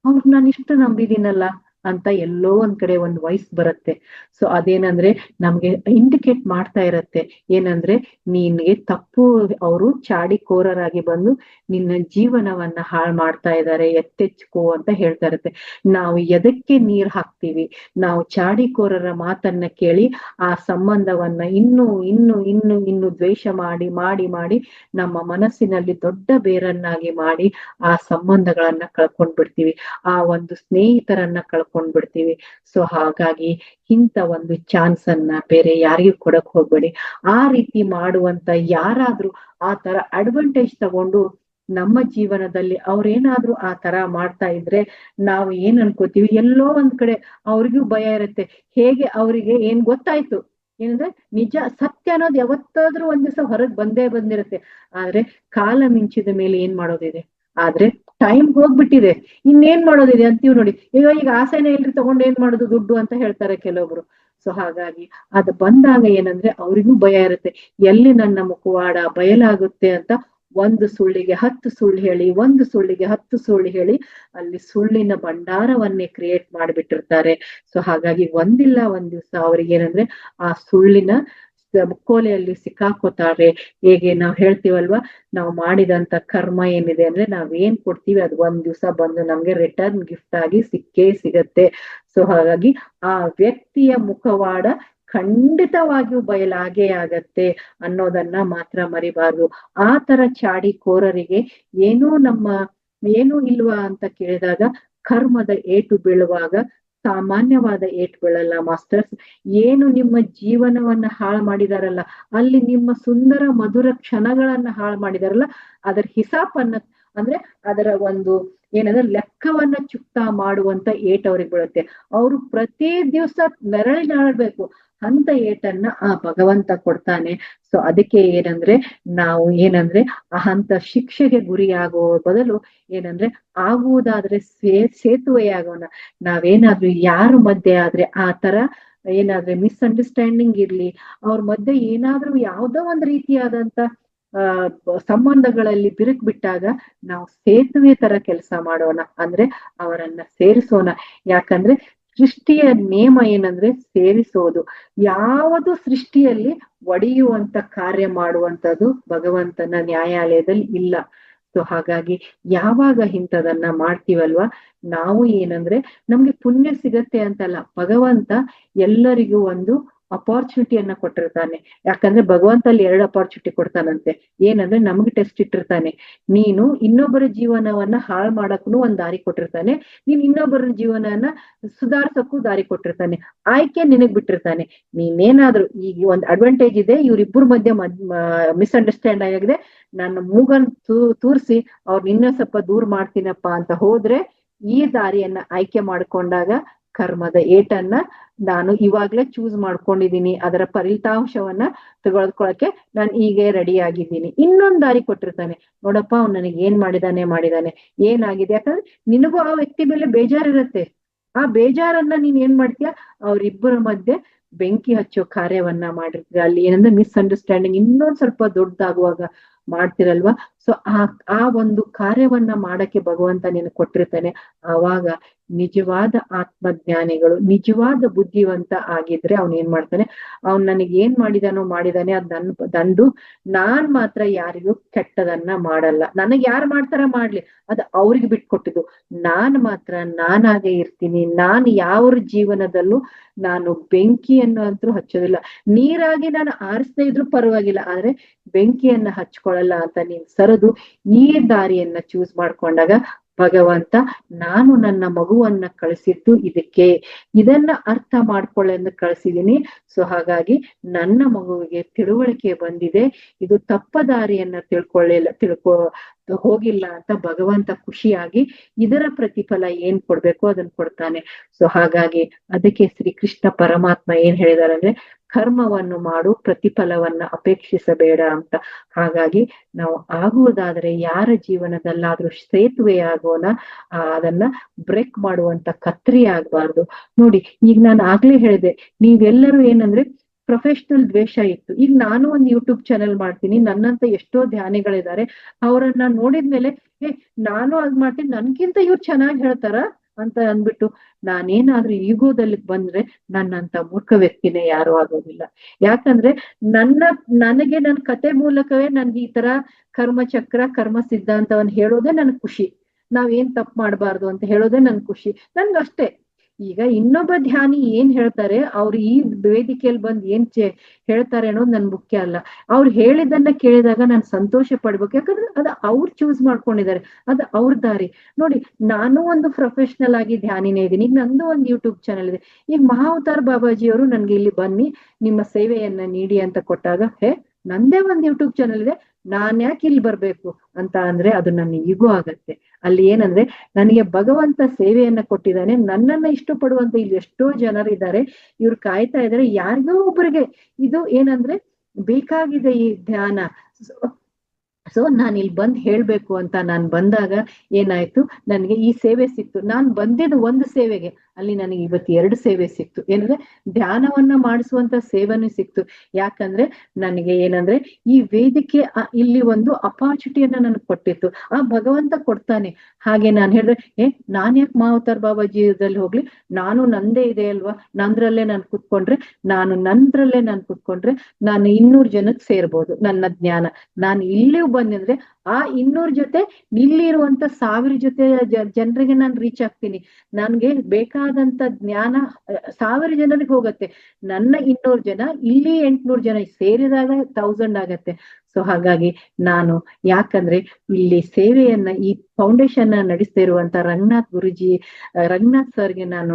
ಅವ್ರು ನಾನು ಇಷ್ಟು ನಂಬಿದೀನಲ್ಲ ಅಂತ ಎಲ್ಲೋ ಒಂದ್ ಕಡೆ ಒಂದ್ ವಾಯ್ಸ್ ಬರುತ್ತೆ. ಸೊ ಅದೇನಂದ್ರೆ ನಮ್ಗೆ ಇಂಡಿಕೇಟ್ ಮಾಡ್ತಾ ಇರತ್ತೆ ಏನಂದ್ರೆ ನಿನ್ಗೆ ತಪ್ಪು, ಅವರು ಚಾಡಿಕೋರರಾಗಿ ಬಂದು ನಿನ್ನ ಜೀವನವನ್ನ ಹಾಳು ಮಾಡ್ತಾ ಇದ್ದಾರೆ, ಎತ್ತೆಚ್ಕೋ ಅಂತ ಹೇಳ್ತಾ ಇರತ್ತೆ. ನಾವು ಎದಕ್ಕೆ ನೀರ್ ಹಾಕ್ತಿವಿ? ನಾವು ಚಾಡಿಕೋರರ ಮಾತನ್ನ ಕೇಳಿ ಆ ಸಂಬಂಧವನ್ನ ಇನ್ನು ದ್ವೇಷ ಮಾಡಿ ಮಾಡಿ ಮಾಡಿ ನಮ್ಮ ಮನಸ್ಸಿನಲ್ಲಿ ದೊಡ್ಡ ಬೇರನ್ನಾಗಿ ಮಾಡಿ ಆ ಸಂಬಂಧಗಳನ್ನ ಕಳ್ಕೊಂಡ್ಬಿಡ್ತೀವಿ, ಆ ಒಂದು ಸ್ನೇಹಿತರನ್ನ ಕಳ್ಕೊಂಡ್ಬಿಡ್ತೀವಿ. ಸೊ ಹಾಗಾಗಿ ಇಂಥ ಒಂದು ಚಾನ್ಸ್ ಅನ್ನ ಬೇರೆ ಯಾರಿಗೂ ಕೊಡಕ್ ಹೋಗ್ಬೇಡಿ. ಆ ರೀತಿ ಮಾಡುವಂತ ಯಾರಾದ್ರೂ ಆ ತರ ಅಡ್ವಾಂಟೇಜ್ ತಗೊಂಡು ನಮ್ಮ ಜೀವನದಲ್ಲಿ ಅವ್ರೇನಾದ್ರೂ ಆ ತರ ಮಾಡ್ತಾ ಇದ್ರೆ ನಾವು ಏನ್ ಅನ್ಕೋತೀವಿ, ಎಲ್ಲೋ ಒಂದ್ ಕಡೆ ಅವ್ರಿಗೂ ಭಯ ಇರುತ್ತೆ. ಹೇಗೆ ಅವರಿಗೆ ಏನ್ ಗೊತ್ತಾಯ್ತು ಏನಂದ್ರೆ ನಿಜ ಸತ್ಯ ಅನ್ನೋದು ಯಾವತ್ತಾದ್ರೂ ಒಂದ್ ದಿವಸ ಹೊರಗ್ ಬಂದಿರುತ್ತೆ. ಆದ್ರೆ ಕಾಲ ಮಿಂಚಿದ ಮೇಲೆ ಏನ್ ಮಾಡೋದಿದೆ? ಆದ್ರೆ ಟೈಮ್ ಹೋಗ್ಬಿಟ್ಟಿದೆ, ಇನ್ನೇನ್ ಮಾಡೋದಿದೆ ಅಂತೀವ್ ನೋಡಿ. ಈಗ ಆಸೆನೇ ಇಲ್ರಿ, ತಗೊಂಡ್ ಏನ್ ಮಾಡೋದು ದುಡ್ಡು ಅಂತ ಹೇಳ್ತಾರೆ ಕೆಲವೊಬ್ರು. ಸೊ ಹಾಗಾಗಿ ಅದು ಬಂದಾಗ ಏನಂದ್ರೆ ಅವ್ರಿಗೂ ಭಯ ಇರುತ್ತೆ, ಎಲ್ಲಿ ನನ್ನ ಮುಖವಾಡ ಬಯಲಾಗುತ್ತೆ ಅಂತ. ಒಂದು ಸುಳ್ಳಿಗೆ 10 ಸುಳ್ಳು ಹೇಳಿ, ಒಂದು ಸುಳ್ಳಿಗೆ 10 ಸುಳ್ಳು ಹೇಳಿ ಅಲ್ಲಿ ಸುಳ್ಳಿನ ಭಂಡಾರವನ್ನೇ ಕ್ರಿಯೇಟ್ ಮಾಡಿಬಿಟ್ಟಿರ್ತಾರೆ. ಸೊ ಹಾಗಾಗಿ ಒಂದಿಲ್ಲ ಒಂದ್ ದಿವ್ಸ ಅವ್ರಿಗೆ ಏನಂದ್ರೆ ಆ ಸುಳ್ಳಿನ ಮುಕ್ಕೋಲೆಯಲ್ಲಿ ಸಿಕ್ಕಾಕೋತಾರೆ. ಹೇಗೆ ನಾವ್ ಹೇಳ್ತೀವಲ್ವಾ, ನಾವು ಮಾಡಿದಂತ ಕರ್ಮ ಏನಿದೆ ಅಂದ್ರೆ ನಾವ್ ಏನ್ ಕೊಡ್ತೀವಿ ಅದು ಒಂದ್ ದಿವ್ಸ ಬಂದು ನಮ್ಗೆ ರಿಟರ್ನ್ ಗಿಫ್ಟ್ ಆಗಿ ಸಿಕ್ಕೇ ಸಿಗತ್ತೆ. ಸೊ ಹಾಗಾಗಿ ಆ ವ್ಯಕ್ತಿಯ ಮುಖವಾಡ ಖಂಡಿತವಾಗಿಯೂ ಬಯಲಾಗೇ ಆಗತ್ತೆ ಅನ್ನೋದನ್ನ ಮಾತ್ರ ಮರಿಬಾರ್ದು. ಆ ತರ ಚಾಡಿಕೋರರಿಗೆ ಏನೂ ಇಲ್ವಾ ಅಂತ ಕೇಳಿದಾಗ ಕರ್ಮದ ಏಟು ಬೀಳುವಾಗ ಸಾಮಾನ್ಯವಾದ ಏಟು ಬೀಳಲ್ಲ ಮಾಸ್ಟರ್ಸ್. ಏನು ನಿಮ್ಮ ಜೀವನವನ್ನ ಹಾಳು ಮಾಡಿದಾರಲ್ಲ, ಅಲ್ಲಿ ನಿಮ್ಮ ಸುಂದರ ಮಧುರ ಕ್ಷಣಗಳನ್ನ ಹಾಳು ಮಾಡಿದಾರಲ್ಲ, ಅದರ ಹಿಸಾಬನ್ನ ಅಂದ್ರೆ ಅದರ ಒಂದು ಏನಂದ್ರೆ ಲೆಕ್ಕವನ್ನ ಚುಕ್ತಾ ಮಾಡುವಂತ ಏಟ್ ಅವ್ರಿಗೆ ಬೀಳುತ್ತೆ. ಅವರು ಪ್ರತಿ ದಿವಸ ನೆರಳಿನಾಡ್ಬೇಕು ಅಂತ ಏಟನ್ನ ಆ ಭಗವಂತ ಕೊಡ್ತಾನೆ. ಸೊ ಅದಕ್ಕೆ ಏನಂದ್ರೆ ನಾವು ಏನಂದ್ರೆ ಅಂತ ಶಿಕ್ಷೆಗೆ ಗುರಿಯಾಗುವ ಬದಲು ಏನಂದ್ರೆ ಆಗುವುದಾದ್ರೆ ಸೇತುವೆಯಾಗೋಣ. ನಾವೇನಾದ್ರೂ ಯಾರ ಮಧ್ಯೆ ಆದ್ರೆ ಆ ತರ ಏನಾದ್ರೆ ಮಿಸ್ಅಂಡರ್ಸ್ಟ್ಯಾಂಡಿಂಗ್ ಇರ್ಲಿ, ಅವ್ರ ಮಧ್ಯೆ ಏನಾದ್ರೂ ಯಾವ್ದೋ ಒಂದ್ ರೀತಿಯಾದಂತ ಸಂಬಂಧಗಳಲ್ಲಿ ಬಿರುಕು ಬಿಟ್ಟಾಗ ನಾವು ಸೇತುವೆ ತರ ಕೆಲಸ ಮಾಡೋಣ, ಅಂದ್ರೆ ಅವರನ್ನ ಸೇರಿಸೋಣ. ಯಾಕಂದ್ರೆ ಸೃಷ್ಟಿಯ ನೇಮ ಏನಂದ್ರೆ ಸೇರಿಸೋದು. ಯಾವುದು ಸೃಷ್ಟಿಯಲ್ಲಿ ಒಡೆಯುವಂತ ಕಾರ್ಯ ಮಾಡುವಂತದ್ದು ಭಗವಂತನ ನ್ಯಾಯಾಲಯದಲ್ಲಿ ಇಲ್ಲ. ಸೊ ಹಾಗಾಗಿ ಯಾವಾಗ ಇಂಥದನ್ನ ಮಾಡ್ತೀವಲ್ವಾ, ನಾವು ಏನಂದ್ರೆ ನಮ್ಗೆ ಪುಣ್ಯ ಸಿಗತ್ತೆ ಅಂತಲ್ಲ, ಭಗವಂತ ಎಲ್ಲರಿಗೂ ಒಂದು ಅಪಾರ್ಚುನಿಟಿಯನ್ನ ಕೊಟ್ಟಿರ್ತಾನೆ. ಯಾಕಂದ್ರೆ ಭಗವಂತ ಅಲ್ಲಿ 2 ಅಪಾರ್ಚುನಿಟಿ ಕೊಡ್ತಾನಂತೆ. ಏನಂದ್ರೆ ನಮ್ಗೆ ಟೆಸ್ಟ್ ಇಟ್ಟಿರ್ತಾನೆ, ನೀನು ಇನ್ನೊಬ್ಬರ ಜೀವನವನ್ನ ಹಾಳು ಮಾಡಕ್ಕೂ ಒಂದ್ ದಾರಿ ಕೊಟ್ಟಿರ್ತಾನೆ, ನೀನ್ ಇನ್ನೊಬ್ಬರ ಜೀವನನ ಸುಧಾರ್ಸಕ್ಕೂ ದಾರಿ ಕೊಟ್ಟಿರ್ತಾನೆ. ಆಯ್ಕೆ ನಿನಗ್ ಬಿಟ್ಟಿರ್ತಾನೆ. ನೀನೇನಾದ್ರೂ ಈಗ ಒಂದ್ ಅಡ್ವಾಂಟೇಜ್ ಇದೆ, ಇವ್ರಿಬ್ಬರ ಮಧ್ಯೆ ಮಿಸ್ಅಂಡರ್ಸ್ಟ್ಯಾಂಡ್ ಆಗಿದೆ, ನನ್ನ ಮೂಗನ್ ತೂರ್ಸಿ ಅವ್ರ ಇನ್ನೂ ಸ್ವಲ್ಪ ದೂರ ಮಾಡ್ತೀನಪ್ಪ ಅಂತ ಹೋದ್ರೆ, ಈ ದಾರಿಯನ್ನ ಆಯ್ಕೆ ಮಾಡ್ಕೊಂಡಾಗ ಕರ್ಮದ ಏಟನ್ನ ನಾನು ಇವಾಗ್ಲೇ ಚೂಸ್ ಮಾಡ್ಕೊಂಡಿದೀನಿ, ಅದರ ಫಲಿತಾಂಶವನ್ನ ತೆಗೆದುಕೊಳ್ಳಕ್ಕೆ ನಾನು ಈಗ ರೆಡಿ ಆಗಿದ್ದೀನಿ. ಇನ್ನೊಂದ್ ದಾರಿ ಕೊಟ್ಟಿರ್ತಾನೆ, ನೋಡಪ್ಪ ಅವ್ನು ನನಗೆ ಏನ್ ಮಾಡಿದಾನೆ ಏನಾಗಿದೆ. ಯಾಕಂದ್ರೆ ನಿನಗೂ ಆ ವ್ಯಕ್ತಿ ಮೇಲೆ ಬೇಜಾರಿರುತ್ತೆ. ಆ ಬೇಜಾರನ್ನ ನೀನ್ ಏನ್ ಮಾಡ್ತೀಯ, ಅವ್ರಿಬ್ಬರ ಮಧ್ಯೆ ಬೆಂಕಿ ಹಚ್ಚೋ ಕಾರ್ಯವನ್ನ ಮಾಡಿರ್ತೀರ. ಅಲ್ಲಿ ಏನಂದ್ರೆ ಮಿಸ್ಅಂಡರ್ಸ್ಟ್ಯಾಂಡಿಂಗ್ ಇನ್ನೊಂದ್ ಸ್ವಲ್ಪ ದೊಡ್ಡದಾಗುವಾಗ ಮಾಡ್ತಿರಲ್ವಾ. ಸೊ ಆ ಒಂದು ಕಾರ್ಯವನ್ನ ಮಾಡಕ್ಕೆ ಭಗವಂತ ನೀನು ಕೊಟ್ಟಿರ್ತಾನೆ. ಆವಾಗ ನಿಜವಾದ ಆತ್ಮಜ್ಞಾನಿಗಳು, ನಿಜವಾದ ಬುದ್ಧಿವಂತ ಆಗಿದ್ರೆ ಅವ್ನ್ ಏನ್ ಮಾಡ್ತಾನೆ, ಅವ್ನ್ ನನಗೆ ಏನ್ ಮಾಡಿದಾನೆ ಅದ್ ದಂಡು. ನಾನ್ ಮಾತ್ರ ಯಾರಿಗೂ ಕೆಟ್ಟದನ್ನ ಮಾಡಲ್ಲ. ನನಗ್ ಯಾರು ಮಾಡ್ತಾರ ಮಾಡ್ಲಿ, ಅದು ಅವ್ರಿಗೆ ಬಿಟ್ಕೊಟ್ಟಿದ್ದು. ನಾನ್ ಮಾತ್ರ ನಾನಾಗೆ ಇರ್ತೀನಿ. ನಾನು ಯಾವ್ರ ಜೀವನದಲ್ಲೂ ನಾನು ಬೆಂಕಿಯನ್ನು ಅಂತೂ ಹಚ್ಚೋದಿಲ್ಲ. ನೀರಾಗಿ ನಾನು ಆರಿಸದೇ ಇದ್ರು ಪರವಾಗಿಲ್ಲ, ಆದ್ರೆ ಬೆಂಕಿಯನ್ನ ಹಚ್ಕೊಳಲ್ಲ ಅಂತ ನೀನ್ ಸರದು ಈ ದಾರಿಯನ್ನ ಚೂಸ್ ಮಾಡ್ಕೊಂಡಾಗ ಭಗವಂತ ನಾನು ನನ್ನ ಮಗುವನ್ನ ಕಳಿಸಿದ್ದು ಇದನ್ನ ಅರ್ಥ ಮಾಡ್ಕೊಳ್ಳೆಂದು ಕಳಿಸಿದೀನಿ. ಸೊ ಹಾಗಾಗಿ ನನ್ನ ಮಗುವಿಗೆ ತಿಳುವಳಿಕೆ ಬಂದಿದೆ, ಇದು ತಪ್ಪ ದಾರಿಯನ್ನ ಹೋಗಿಲ್ಲ ಅಂತ ಭಗವಂತ ಖುಷಿಯಾಗಿ ಇದರ ಪ್ರತಿಫಲ ಏನ್ ಕೊಡ್ಬೇಕು ಅದನ್ನ ಕೊಡ್ತಾನೆ. ಸೊ ಹಾಗಾಗಿ ಅದಕ್ಕೆ ಶ್ರೀಕೃಷ್ಣ ಪರಮಾತ್ಮ ಏನ್ ಹೇಳಿದಾರೆ ಅಂದ್ರೆ, ಕರ್ಮವನ್ನು ಮಾಡು, ಪ್ರತಿಫಲವನ್ನ ಅಪೇಕ್ಷಿಸಬೇಡ ಅಂತ. ಹಾಗಾಗಿ ನಾವು ಆಗುವುದಾದ್ರೆ ಯಾರ ಜೀವನದಲ್ಲಾದ್ರೂ ಸೇತುವೆಯಾಗೋಣ, ಅದನ್ನ ಬ್ರೇಕ್ ಮಾಡುವಂತ ಕತ್ರಿ ಆಗ್ಬಾರ್ದು. ನೋಡಿ, ಈಗ ನಾನು ಆಗ್ಲೇ ಹೇಳಿದೆ, ನೀವೆಲ್ಲರೂ ಏನಂದ್ರೆ ಪ್ರೊಫೆಷನಲ್ ದ್ವೇಷ ಇತ್ತು. ಈಗ ನಾನು ಒಂದು ಯೂಟ್ಯೂಬ್ ಚಾನೆಲ್ ಮಾಡ್ತೀನಿ, ನನ್ನಂತ ಎಷ್ಟೋ ಧ್ಯಾನಿಗಳಿದ್ದಾರೆ. ಅವರನ್ನ ನೋಡಿದ್ಮೇಲೆ ನಾನು ಅದ್ ಮಾಡ್ತೀನಿ, ನನ್ಗಿಂತ ಇವ್ರು ಚೆನ್ನಾಗಿ ಹೇಳ್ತಾರ ಅಂತ ಅಂದ್ಬಿಟ್ಟು ನಾನೇನಾದ್ರೂ ಈಗೋದಲ್ಲಿ ಬಂದ್ರೆ ನನ್ನಂತ ಮೂರ್ಖ ವ್ಯಕ್ತಿನೇ ಯಾರು ಆಗೋದಿಲ್ಲ. ಯಾಕಂದ್ರೆ ನನಗೆ ನನ್ನ ಕತೆ ಮೂಲಕವೇ ನನ್ಗೆ ಈ ತರ ಕರ್ಮ ಕರ್ಮ ಸಿದ್ಧಾಂತವನ್ನ ಹೇಳೋದೇ ನನ್ ಖುಷಿ. ನಾವೇನ್ ತಪ್ಪು ಮಾಡಬಾರ್ದು ಅಂತ ಹೇಳೋದೇ ನನ್ ಖುಷಿ, ನನ್ಗಷ್ಟೇ. ಈಗ ಇನ್ನೊಬ್ಬ ಧ್ಯಾನಿ ಏನ್ ಹೇಳ್ತಾರೆ, ಅವ್ರು ಈ ವೇದಿಕೆಯಲ್ಲಿ ಬಂದು ಏನ್ ಹೇಳ್ತಾರೆ ಅನ್ನೋದು ನನ್ ಮುಖ್ಯ ಅಲ್ಲ. ಅವ್ರು ಹೇಳಿದ್ದನ್ನ ಕೇಳಿದಾಗ ನಾನು ಸಂತೋಷ ಪಡ್ಬೇಕು, ಯಾಕಂದ್ರೆ ಅದು ಅವ್ರು ಚೂಸ್ ಮಾಡ್ಕೊಂಡಿದ್ದಾರೆ, ಅದು ಅವ್ರ ದಾರಿ. ನೋಡಿ, ನಾನು ಒಂದು ಪ್ರೊಫೆಷನಲ್ ಆಗಿ ಧ್ಯಾನಿನೇ ಇದ್ದೀನಿ, ಈಗ ನಂದು ಒಂದು ಯೂಟ್ಯೂಬ್ ಚಾನಲ್ ಇದೆ. ಈಗ ಮಹಾವತಾರ್ ಬಾಬಾಜಿಯವರು ನನ್ಗೆ ಇಲ್ಲಿ ಬನ್ನಿ ನಿಮ್ಮ ಸೇವೆಯನ್ನ ನೀಡಿ ಅಂತ ಕೊಟ್ಟಾಗ ನಂದೇ ಒಂದು ಯೂಟ್ಯೂಬ್ ಚಾನಲ್ ಇದೆ, ನಾನ್ ಯಾಕೆ ಇಲ್ಲಿ ಬರ್ಬೇಕು ಅಂತ ಅಂದ್ರೆ ಅದು ನನ್ನ ಈಗೋ ಆಗತ್ತೆ. ಅಲ್ಲಿ ಏನಂದ್ರೆ ನನಗೆ ಭಗವಂತ ಸೇವೆಯನ್ನ ಕೊಟ್ಟಿದ್ದಾನೆ, ನನ್ನನ್ನ ಇಷ್ಟಪಡುವಂತ ಇಲ್ಲಿ ಎಷ್ಟೋ ಜನರಿದ್ದಾರೆ, ಇವ್ರು ಕಾಯ್ತಾ ಇದಾರೆ ಯಾರಿಗೋ ಒಬ್ಬರಿಗೆ ಇದು ಏನಂದ್ರೆ ಬೇಕಾಗಿದೆ ಈ ಧ್ಯಾನ. ಸೊ ನಾನು ಇಲ್ಲಿ ಬಂದ್ ಹೇಳ್ಬೇಕು ಅಂತ ನಾನ್ ಬಂದಾಗ ಏನಾಯ್ತು, ನನ್ಗೆ ಈ ಸೇವೆ ಸಿಕ್ತು. ನಾನ್ ಬಂದಿದ್ದು ಒಂದು ಸೇವೆಗೆ, ಅಲ್ಲಿ ನನಗೆ ಇವತ್ತು 2 ಸೇವೆ ಸಿಕ್ತು. ಏನಂದ್ರೆ ಧ್ಯಾನವನ್ನ ಮಾಡಿಸುವಂತ ಸೇವೆನೂ ಸಿಕ್ತು. ಯಾಕಂದ್ರೆ ನನಗೆ ಏನಂದ್ರೆ ಈ ವೇದಿಕೆ ಇಲ್ಲಿ ಒಂದು ಅಪಾರ್ಚುನಿಟಿಯನ್ನ ನನಗೆ ಕೊಟ್ಟಿತ್ತು, ಆ ಭಗವಂತ ಕೊಡ್ತಾನೆ. ಹಾಗೆ ನಾನು ಹೇಳಿದ್ರೆ ನಾನ್ ಯಾಕೆ ಮಹಾವತಾರ್ ಬಾಬಾಜಿದಲ್ಲಿ ಹೋಗ್ಲಿ, ನಾನು ನಂದೇ ಇದೆ ಅಲ್ವಾ, ನಂದ್ರಲ್ಲೇ ನಾನು ಕುತ್ಕೊಂಡ್ರೆ ನಾನು 200 ಜನಕ್ಕೆ ಸೇರ್ಬೋದು ನನ್ನ ಜ್ಞಾನ. ನಾನು ಇಲ್ಲಿ ಬಂದ್ರೆ ಆ 200 ಜೊತೆ ಇಲ್ಲಿರುವಂತ 1000 ಜೊತೆ ಜನರಿಗೆ ನಾನು ರೀಚ್ ಆಗ್ತೀನಿ. ನನ್ಗೆ ಬೇಕಾದಂತ ಜ್ಞಾನ 1000 ಜನರಿಗೆ ಹೋಗತ್ತೆ. ನನ್ನ 200 ಜನ ಇಲ್ಲಿ 800 ಜನ ಸೇರಿದಾಗ 1000 ಆಗತ್ತೆ. ಸೊ ಹಾಗಾಗಿ ನಾನು ಯಾಕಂದ್ರೆ ಇಲ್ಲಿ ಸೇವೆಯನ್ನ ಈ ಫೌಂಡೇಶನ್ ನಡೆಸ್ತಾ ಇರುವಂತ ರಂಗನಾಥ್ ಸರ್ಗೆ ನಾನು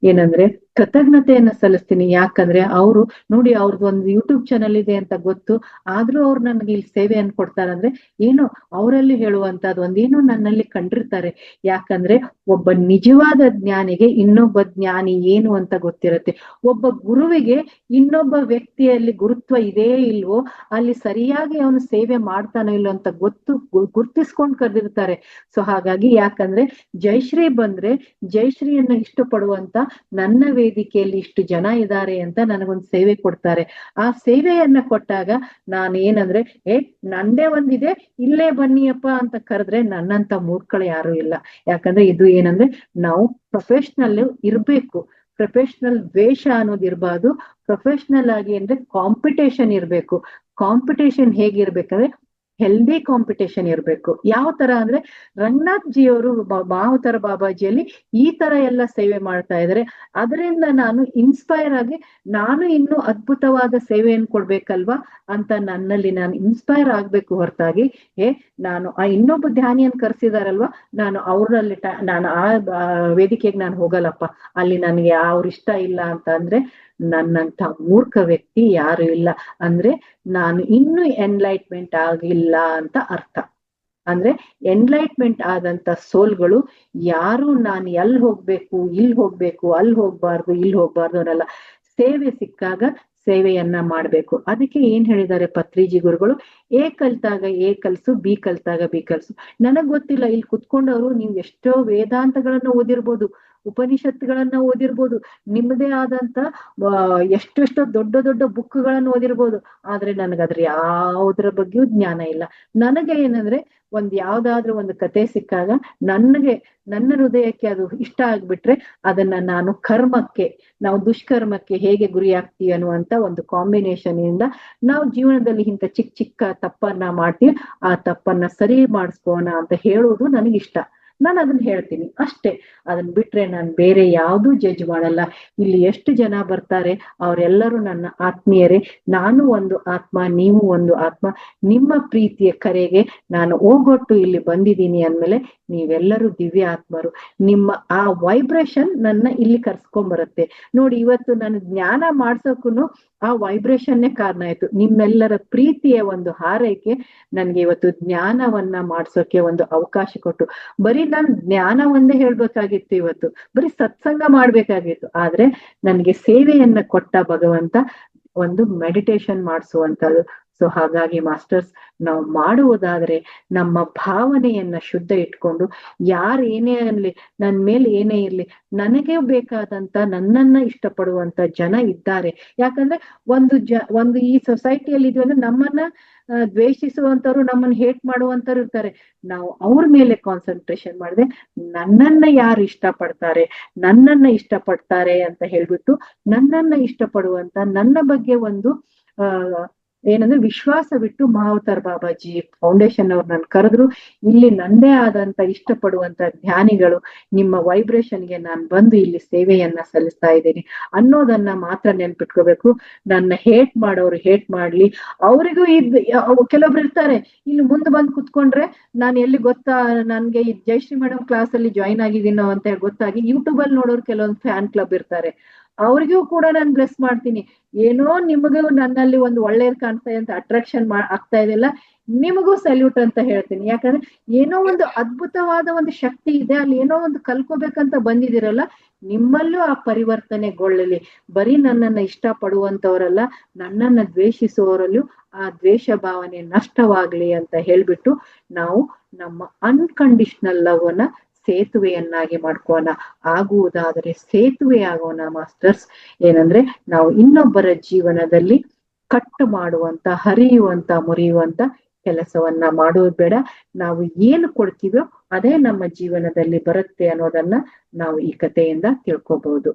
ಏನಂದ್ರೆ ಕೃತಜ್ಞತೆಯನ್ನ ಸಲ್ಲಿಸ್ತೀನಿ. ಯಾಕಂದ್ರೆ ಅವರು ನೋಡಿ, ಅವ್ರದ್ದು ಒಂದು ಯೂಟ್ಯೂಬ್ ಚಾನಲ್ ಇದೆ ಅಂತ ಗೊತ್ತು, ಆದ್ರೂ ಅವ್ರು ನನ್ಗೆ ಇಲ್ಲಿ ಸೇವೆಯನ್ನು ಕೊಡ್ತಾರಂದ್ರೆ ಏನೋ ಅವರಲ್ಲಿ ಹೇಳುವಂತದ್ದು ಒಂದೇನೋ ನನ್ನಲ್ಲಿ ಕಂಡಿರ್ತಾರೆ. ಯಾಕಂದ್ರೆ ಒಬ್ಬ ನಿಜವಾದ ಜ್ಞಾನಿಗೆ ಇನ್ನೊಬ್ಬ ಜ್ಞಾನಿ ಏನು ಅಂತ ಗೊತ್ತಿರತ್ತೆ. ಒಬ್ಬ ಗುರುವಿಗೆ ಇನ್ನೊಬ್ಬ ವ್ಯಕ್ತಿಯಲ್ಲಿ ಗುರುತ್ವ ಇದೆಯೇ ಇಲ್ವೋ, ಅಲ್ಲಿ ಸರಿಯಾಗಿ ಅವನು ಸೇವೆ ಮಾಡ್ತಾನೋ ಇಲ್ಲೋ ಅಂತ ಗುರ್ತಿಸ್ಕೊಂಡ್ ಕರೆದಿರ್ತಾರೆ. ಸೊ ಹಾಗಾಗಿ ಯಾಕಂದ್ರೆ ಜಯಶ್ರೀ ಬಂದ್ರೆ ಜಯಶ್ರೀಯನ್ನ ಇಷ್ಟಪಡುವಂತ ನನ್ನ ವೇದಿಕೆಯಲ್ಲಿ ಇಷ್ಟು ಜನ ಇದ್ದಾರೆ ಅಂತ ನನಗೊಂದು ಸೇವೆ ಕೊಡ್ತಾರೆ. ಆ ಸೇವೆಯನ್ನ ಕೊಟ್ಟಾಗ ನಾನು ಏನಂದ್ರೆ ನಂದೇ ಒಂದಿದೆ, ಇಲ್ಲೇ ಬನ್ನಿಯಪ್ಪ ಅಂತ ಕರೆದ್ರೆ ನನ್ನಂತ ಮೂರ್ಖಳು ಯಾರು ಇಲ್ಲ. ಯಾಕಂದ್ರೆ ಇದು ಏನಂದ್ರೆ ನಾವು ಪ್ರೊಫೆಷನಲ್ ಇರ್ಬೇಕು, ಪ್ರೊಫೆಷನಲ್ ದ್ವೇಷ ಅನ್ನೋದು ಇರ್ಬಾರ್ದು. ಪ್ರೊಫೆಷನಲ್ ಆಗಿ ಅಂದ್ರೆ ಕಾಂಪಿಟೇಷನ್ ಇರ್ಬೇಕು. ಕಾಂಪಿಟೇಷನ್ ಹೇಗಿರ್ಬೇಕಂದ್ರೆ ಹೆಲ್ದಿ ಕಾಂಪಿಟೇಷನ್ ಇರ್ಬೇಕು. ಯಾವ ತರ ಅಂದ್ರೆ ರಂಗನಾಥ್ ಜಿಯವರು ಮಹಾವತಾರ ಬಾಬಾಜಿಯಲ್ಲಿ ಈ ತರ ಎಲ್ಲ ಸೇವೆ ಮಾಡ್ತಾ ಇದಾರೆ, ಅದರಿಂದ ನಾನು ಇನ್ಸ್ಪೈರ್ ಆಗಿ ನಾನು ಇನ್ನೂ ಅದ್ಭುತವಾದ ಸೇವೆಯನ್ನು ಕೊಡ್ಬೇಕಲ್ವಾ ಅಂತ ನನ್ನಲ್ಲಿ ನಾನು ಇನ್ಸ್ಪೈರ್ ಆಗ್ಬೇಕು. ಹೊರತಾಗಿ ನಾನು ಆ ಇನ್ನೊಬ್ಬ ಧ್ಯಾನಿಯನ್ನು ಕರ್ಸಿದಾರಲ್ವಾ, ನಾನು ಅವರಲ್ಲಿ ನಾನು ಆ ವೇದಿಕೆಗೆ ನಾನು ಹೋಗಲ್ಲಪ್ಪ, ಅಲ್ಲಿ ನನಗೆ ಅವ್ರ ಇಷ್ಟ ಇಲ್ಲ ಅಂತ ಅಂದ್ರೆ ನನ್ನಂತ ಮೂರ್ಖ ವ್ಯಕ್ತಿ ಯಾರು ಇಲ್ಲ. ಅಂದ್ರೆ ನಾನು ಇನ್ನೂ ಎನ್ಲೈಟ್ಮೆಂಟ್ ಆಗಿಲ್ಲ ಅಂತ ಅರ್ಥ. ಅಂದ್ರೆ ಎನ್ಲೈಟ್ಮೆಂಟ್ ಆದಂತ ಸೋಲ್ಗಳು ಯಾರು ನಾನು ಎಲ್ಲಿ ಹೋಗ್ಬೇಕು, ಇಲ್ಲಿ ಹೋಗ್ಬೇಕು, ಅಲ್ಲಿ ಹೋಗ್ಬಾರ್ದು, ಇಲ್ಲಿ ಹೋಗ್ಬಾರ್ದು ಅನ್ನಲ್ಲ. ಸೇವೆ ಸಿಕ್ಕಾಗ ಸೇವೆಯನ್ನ ಮಾಡ್ಬೇಕು. ಅದಕ್ಕೆ ಏನ್ ಹೇಳಿದ್ದಾರೆ ಪತ್ರಿಜಿ ಗುರುಗಳು, ಎ ಕಲ್ತಾಗ ಎ ಕಲ್ಸು, ಬಿ ಕಲ್ತಾಗ ಬಿ ಕಲ್ಸು. ನನಗ್ ಗೊತ್ತಿಲ್ಲ, ಇಲ್ಲಿ ಕುತ್ಕೊಂಡವರು ನೀವು ಎಷ್ಟೋ ವೇದಾಂತಗಳನ್ನ ಓದಿರ್ಬೋದು, ಉಪನಿಷತ್ತುಗಳನ್ನ ಓದಿರ್ಬೋದು, ನಿಮ್ಮದೇ ಆದಂತ ಎಷ್ಟೆಷ್ಟೋ ದೊಡ್ಡ ದೊಡ್ಡ ಬುಕ್ಗಳನ್ನು ಓದಿರ್ಬೋದು, ಆದ್ರೆ ನನಗದ್ರ ಯಾವುದ್ರ ಬಗ್ಗೆಯೂ ಜ್ಞಾನ ಇಲ್ಲ. ನನಗೆ ಏನಂದ್ರೆ ಯಾವ್ದಾದ್ರೂ ಒಂದು ಕತೆ ಸಿಕ್ಕಾಗ ನನ್ನ ಹೃದಯಕ್ಕೆ ಅದು ಇಷ್ಟ ಆಗ್ಬಿಟ್ರೆ ಅದನ್ನ ನಾನು ಕರ್ಮಕ್ಕೆ, ನಾವು ದುಷ್ಕರ್ಮಕ್ಕೆ ಹೇಗೆ ಗುರಿ ಆಗ್ತೀವಿ ಅನ್ನುವಂತ ಒಂದು ಕಾಂಬಿನೇಷನ್ ಇಂದ ನಾವು ಜೀವನದಲ್ಲಿ ಇಂಥ ಚಿಕ್ಕ ತಪ್ಪನ್ನ ಮಾಡ್ತೀವಿ, ಆ ತಪ್ಪನ್ನ ಸರಿ ಮಾಡಿಸ್ಕೋಣ ಅಂತ ಹೇಳೋದು ನನಗಿಷ್ಟ. ನಾನು ಅದನ್ನ ಹೇಳ್ತೀನಿ ಅಷ್ಟೇ. ಅದನ್ನ ಬಿಟ್ರೆ ನಾನು ಬೇರೆ ಯಾವ್ದೂ ಜಡ್ಜ್ ಮಾಡಲ್ಲ. ಇಲ್ಲಿ ಎಷ್ಟು ಜನ ಬರ್ತಾರೆ ಅವರೆಲ್ಲರೂ ನನ್ನ ಆತ್ಮೀಯರೇ. ನಾನು ಒಂದು ಆತ್ಮ, ನೀವು ಒಂದು ಆತ್ಮ. ನಿಮ್ಮ ಪ್ರೀತಿಯ ಕರೆಗೆ ನಾನು ಹೋಗೊಟ್ಟು ಇಲ್ಲಿ ಬಂದಿದ್ದೀನಿ ಅಂದ್ಮೇಲೆ ನೀವೆಲ್ಲರೂ ದಿವ್ಯ ಆತ್ಮರು. ನಿಮ್ಮ ಆ ವೈಬ್ರೇಷನ್ ನನ್ನ ಇಲ್ಲಿ ಕರ್ಸ್ಕೊಂಡ್ಬರುತ್ತೆ. ನೋಡಿ, ಇವತ್ತು ನಾನು ಜ್ಞಾನ ಮಾಡ್ಸೋಕು ಆ ವೈಬ್ರೇಷನ್ನೇ ಕಾರಣ ಆಯ್ತು. ನಿಮ್ಮೆಲ್ಲರ ಪ್ರೀತಿಯ ಒಂದು ಹಾರೈಕೆ ನನ್ಗೆ ಇವತ್ತು ಜ್ಞಾನವನ್ನ ಮಾಡ್ಸೋಕೆ ಒಂದು ಅವಕಾಶ ಕೊಟ್ಟು. ಬರೀ ನಾನು ಜ್ಞಾನ ಒಂದೇ ಹೇಳ್ಬೇಕಾಗಿತ್ತು, ಇವತ್ತು ಬರೀ ಸತ್ಸಂಗ ಮಾಡ್ಬೇಕಾಗಿತ್ತು. ಆದ್ರೆ ನನ್ಗೆ ಸೇವೆಯನ್ನ ಕೊಟ್ಟ ಭಗವಂತ ಒಂದು ಮೆಡಿಟೇಷನ್ ಮಾಡಿಸುವಂತದ್ದು. ಸೊ ಹಾಗಾಗಿ ಮಾಸ್ಟರ್ಸ್, ನಾವು ಮಾಡುವುದಾದ್ರೆ ನಮ್ಮ ಭಾವನೆಯನ್ನ ಶುದ್ಧ ಇಟ್ಕೊಂಡು ಯಾರೇನೇ ಅನ್ಲಿ, ನನ್ ಮೇಲೆ ಏನೇ ಇರ್ಲಿ, ನನಗೆ ಬೇಕಾದಂತ ನನ್ನನ್ನ ಇಷ್ಟಪಡುವಂತ ಜನ ಇದ್ದಾರೆ. ಯಾಕಂದ್ರೆ ಒಂದು ಈ ಸೊಸೈಟಿಯಲ್ಲಿ ಇದೀವಿ ಅಂದ್ರೆ ನಮ್ಮನ್ನ ದ್ವೇಷಿಸುವಂತವ್ರು, ನಮ್ಮನ್ನ ಹೇಟ್ ಮಾಡುವಂತವ್ರು ಇರ್ತಾರೆ. ನಾವು ಅವ್ರ ಮೇಲೆ ಕಾನ್ಸಂಟ್ರೇಷನ್ ಮಾಡಿದ್ರೆ ನನ್ನನ್ನ ಯಾರು ಇಷ್ಟಪಡ್ತಾರೆ ಅಂತ ಹೇಳ್ಬಿಟ್ಟು ನನ್ನನ್ನ ಇಷ್ಟಪಡುವಂತ, ನನ್ನ ಬಗ್ಗೆ ಒಂದು ಏನಂದ್ರೆ ವಿಶ್ವಾಸವಿಟ್ಟು ಮಹಾವತಾರ್ ಬಾಬಾಜಿ ಫೌಂಡೇಶನ್ ಅವ್ರು ನನ್ ಕರೆದ್ರು. ಇಲ್ಲಿ ನಂದೇ ಆದಂತ ಇಷ್ಟಪಡುವಂತ ಜ್ಞಾನಿಗಳು ನಿಮ್ಮ ವೈಬ್ರೇಷನ್ಗೆ ನಾನು ಬಂದು ಇಲ್ಲಿ ಸೇವೆಯನ್ನ ಸಲ್ಲಿಸ್ತಾ ಇದ್ದೀನಿ ಅನ್ನೋದನ್ನ ಮಾತ್ರ ನೆನ್ಪಿಟ್ಕೋಬೇಕು. ನನ್ನ ಹೇಟ್ ಮಾಡೋರು ಹೇಟ್ ಮಾಡ್ಲಿ, ಅವರಿಗೂ ಕೆಲವೊಬ್ರು ಇರ್ತಾರೆ ಇಲ್ಲಿ ಮುಂದೆ ಬಂದು ಕುತ್ಕೊಂಡ್ರೆ ನಾನು ಎಲ್ಲಿ ಗೊತ್ತಾ, ನನ್ಗೆ ಈ ಜಯಶ್ರೀ ಮೇಡಮ್ ಕ್ಲಾಸ್ ಅಲ್ಲಿ ಜಾಯಿನ್ ಆಗಿದ್ದೀನೋ ಅಂತ ಹೇಳಿ ಗೊತ್ತಾಗಿ ಯೂಟ್ಯೂಬ್ ಅಲ್ಲಿ ನೋಡೋರು ಕೆಲವೊಂದು ಫ್ಯಾನ್ ಕ್ಲಬ್ ಇರ್ತಾರೆ. ಅವ್ರಿಗೂ ಕೂಡ ನಾನು ಬ್ಲೆಸ್ ಮಾಡ್ತೀನಿ. ಏನೋ ನಿಮಗೂ ನನ್ನಲ್ಲಿ ಒಂದು ಒಳ್ಳೇದ್ ಕಾಣ್ತಾ ಅಂತ ಅಟ್ರಾಕ್ಷನ್ ಆಗ್ತಾ ಇದೆಯಲ್ಲ, ನಿಮಗೂ ಸಲ್ಯೂಟ್ ಅಂತ ಹೇಳ್ತೀನಿ. ಯಾಕಂದ್ರೆ ಏನೋ ಒಂದು ಅದ್ಭುತವಾದ ಒಂದು ಶಕ್ತಿ ಇದೆ, ಅಲ್ಲಿ ಏನೋ ಒಂದು ಕಲ್ಕೋಬೇಕಂತ ಬಂದಿದಿರಲ್ಲ, ನಿಮ್ಮಲ್ಲೂ ಆ ಪರಿವರ್ತನೆಗೊಳ್ಳಲಿ. ಬರೀ ನನ್ನನ್ನ ಇಷ್ಟ ಪಡುವಂತವರಲ್ಲ, ನನ್ನನ್ನ ದ್ವೇಷಿಸುವವರಲ್ಲೂ ಆ ದ್ವೇಷ ಭಾವನೆ ನಷ್ಟವಾಗ್ಲಿ ಅಂತ ಹೇಳ್ಬಿಟ್ಟು ನಾವು ನಮ್ಮ ಅನ್ಕಂಡೀಷನಲ್ ಲವ್ ಅನ್ನ ಸೇತುವೆಯನ್ನಾಗಿ ಮಾಡ್ಕೋಣ. ಆಗುವುದಾದರೆ ಸೇತುವೆ ಆಗೋಣ ಮಾಸ್ಟರ್ಸ್. ಏನಂದ್ರೆ ನಾವು ಇನ್ನೊಬ್ಬರ ಜೀವನದಲ್ಲಿ ಕಟ್ಟು ಮಾಡುವಂತ, ಹರಿಯುವಂತ, ಮುರಿಯುವಂತ ಕೆಲಸವನ್ನ ಮಾಡೋದು ಬೇಡ. ನಾವು ಏನು ಕೊಡ್ತೀವೋ ಅದೇ ನಮ್ಮ ಜೀವನದಲ್ಲಿ ಬರುತ್ತೆ ಅನ್ನೋದನ್ನ ನಾವು ಈ ಕಥೆಯಿಂದ ತಿಳ್ಕೊಬಹುದು.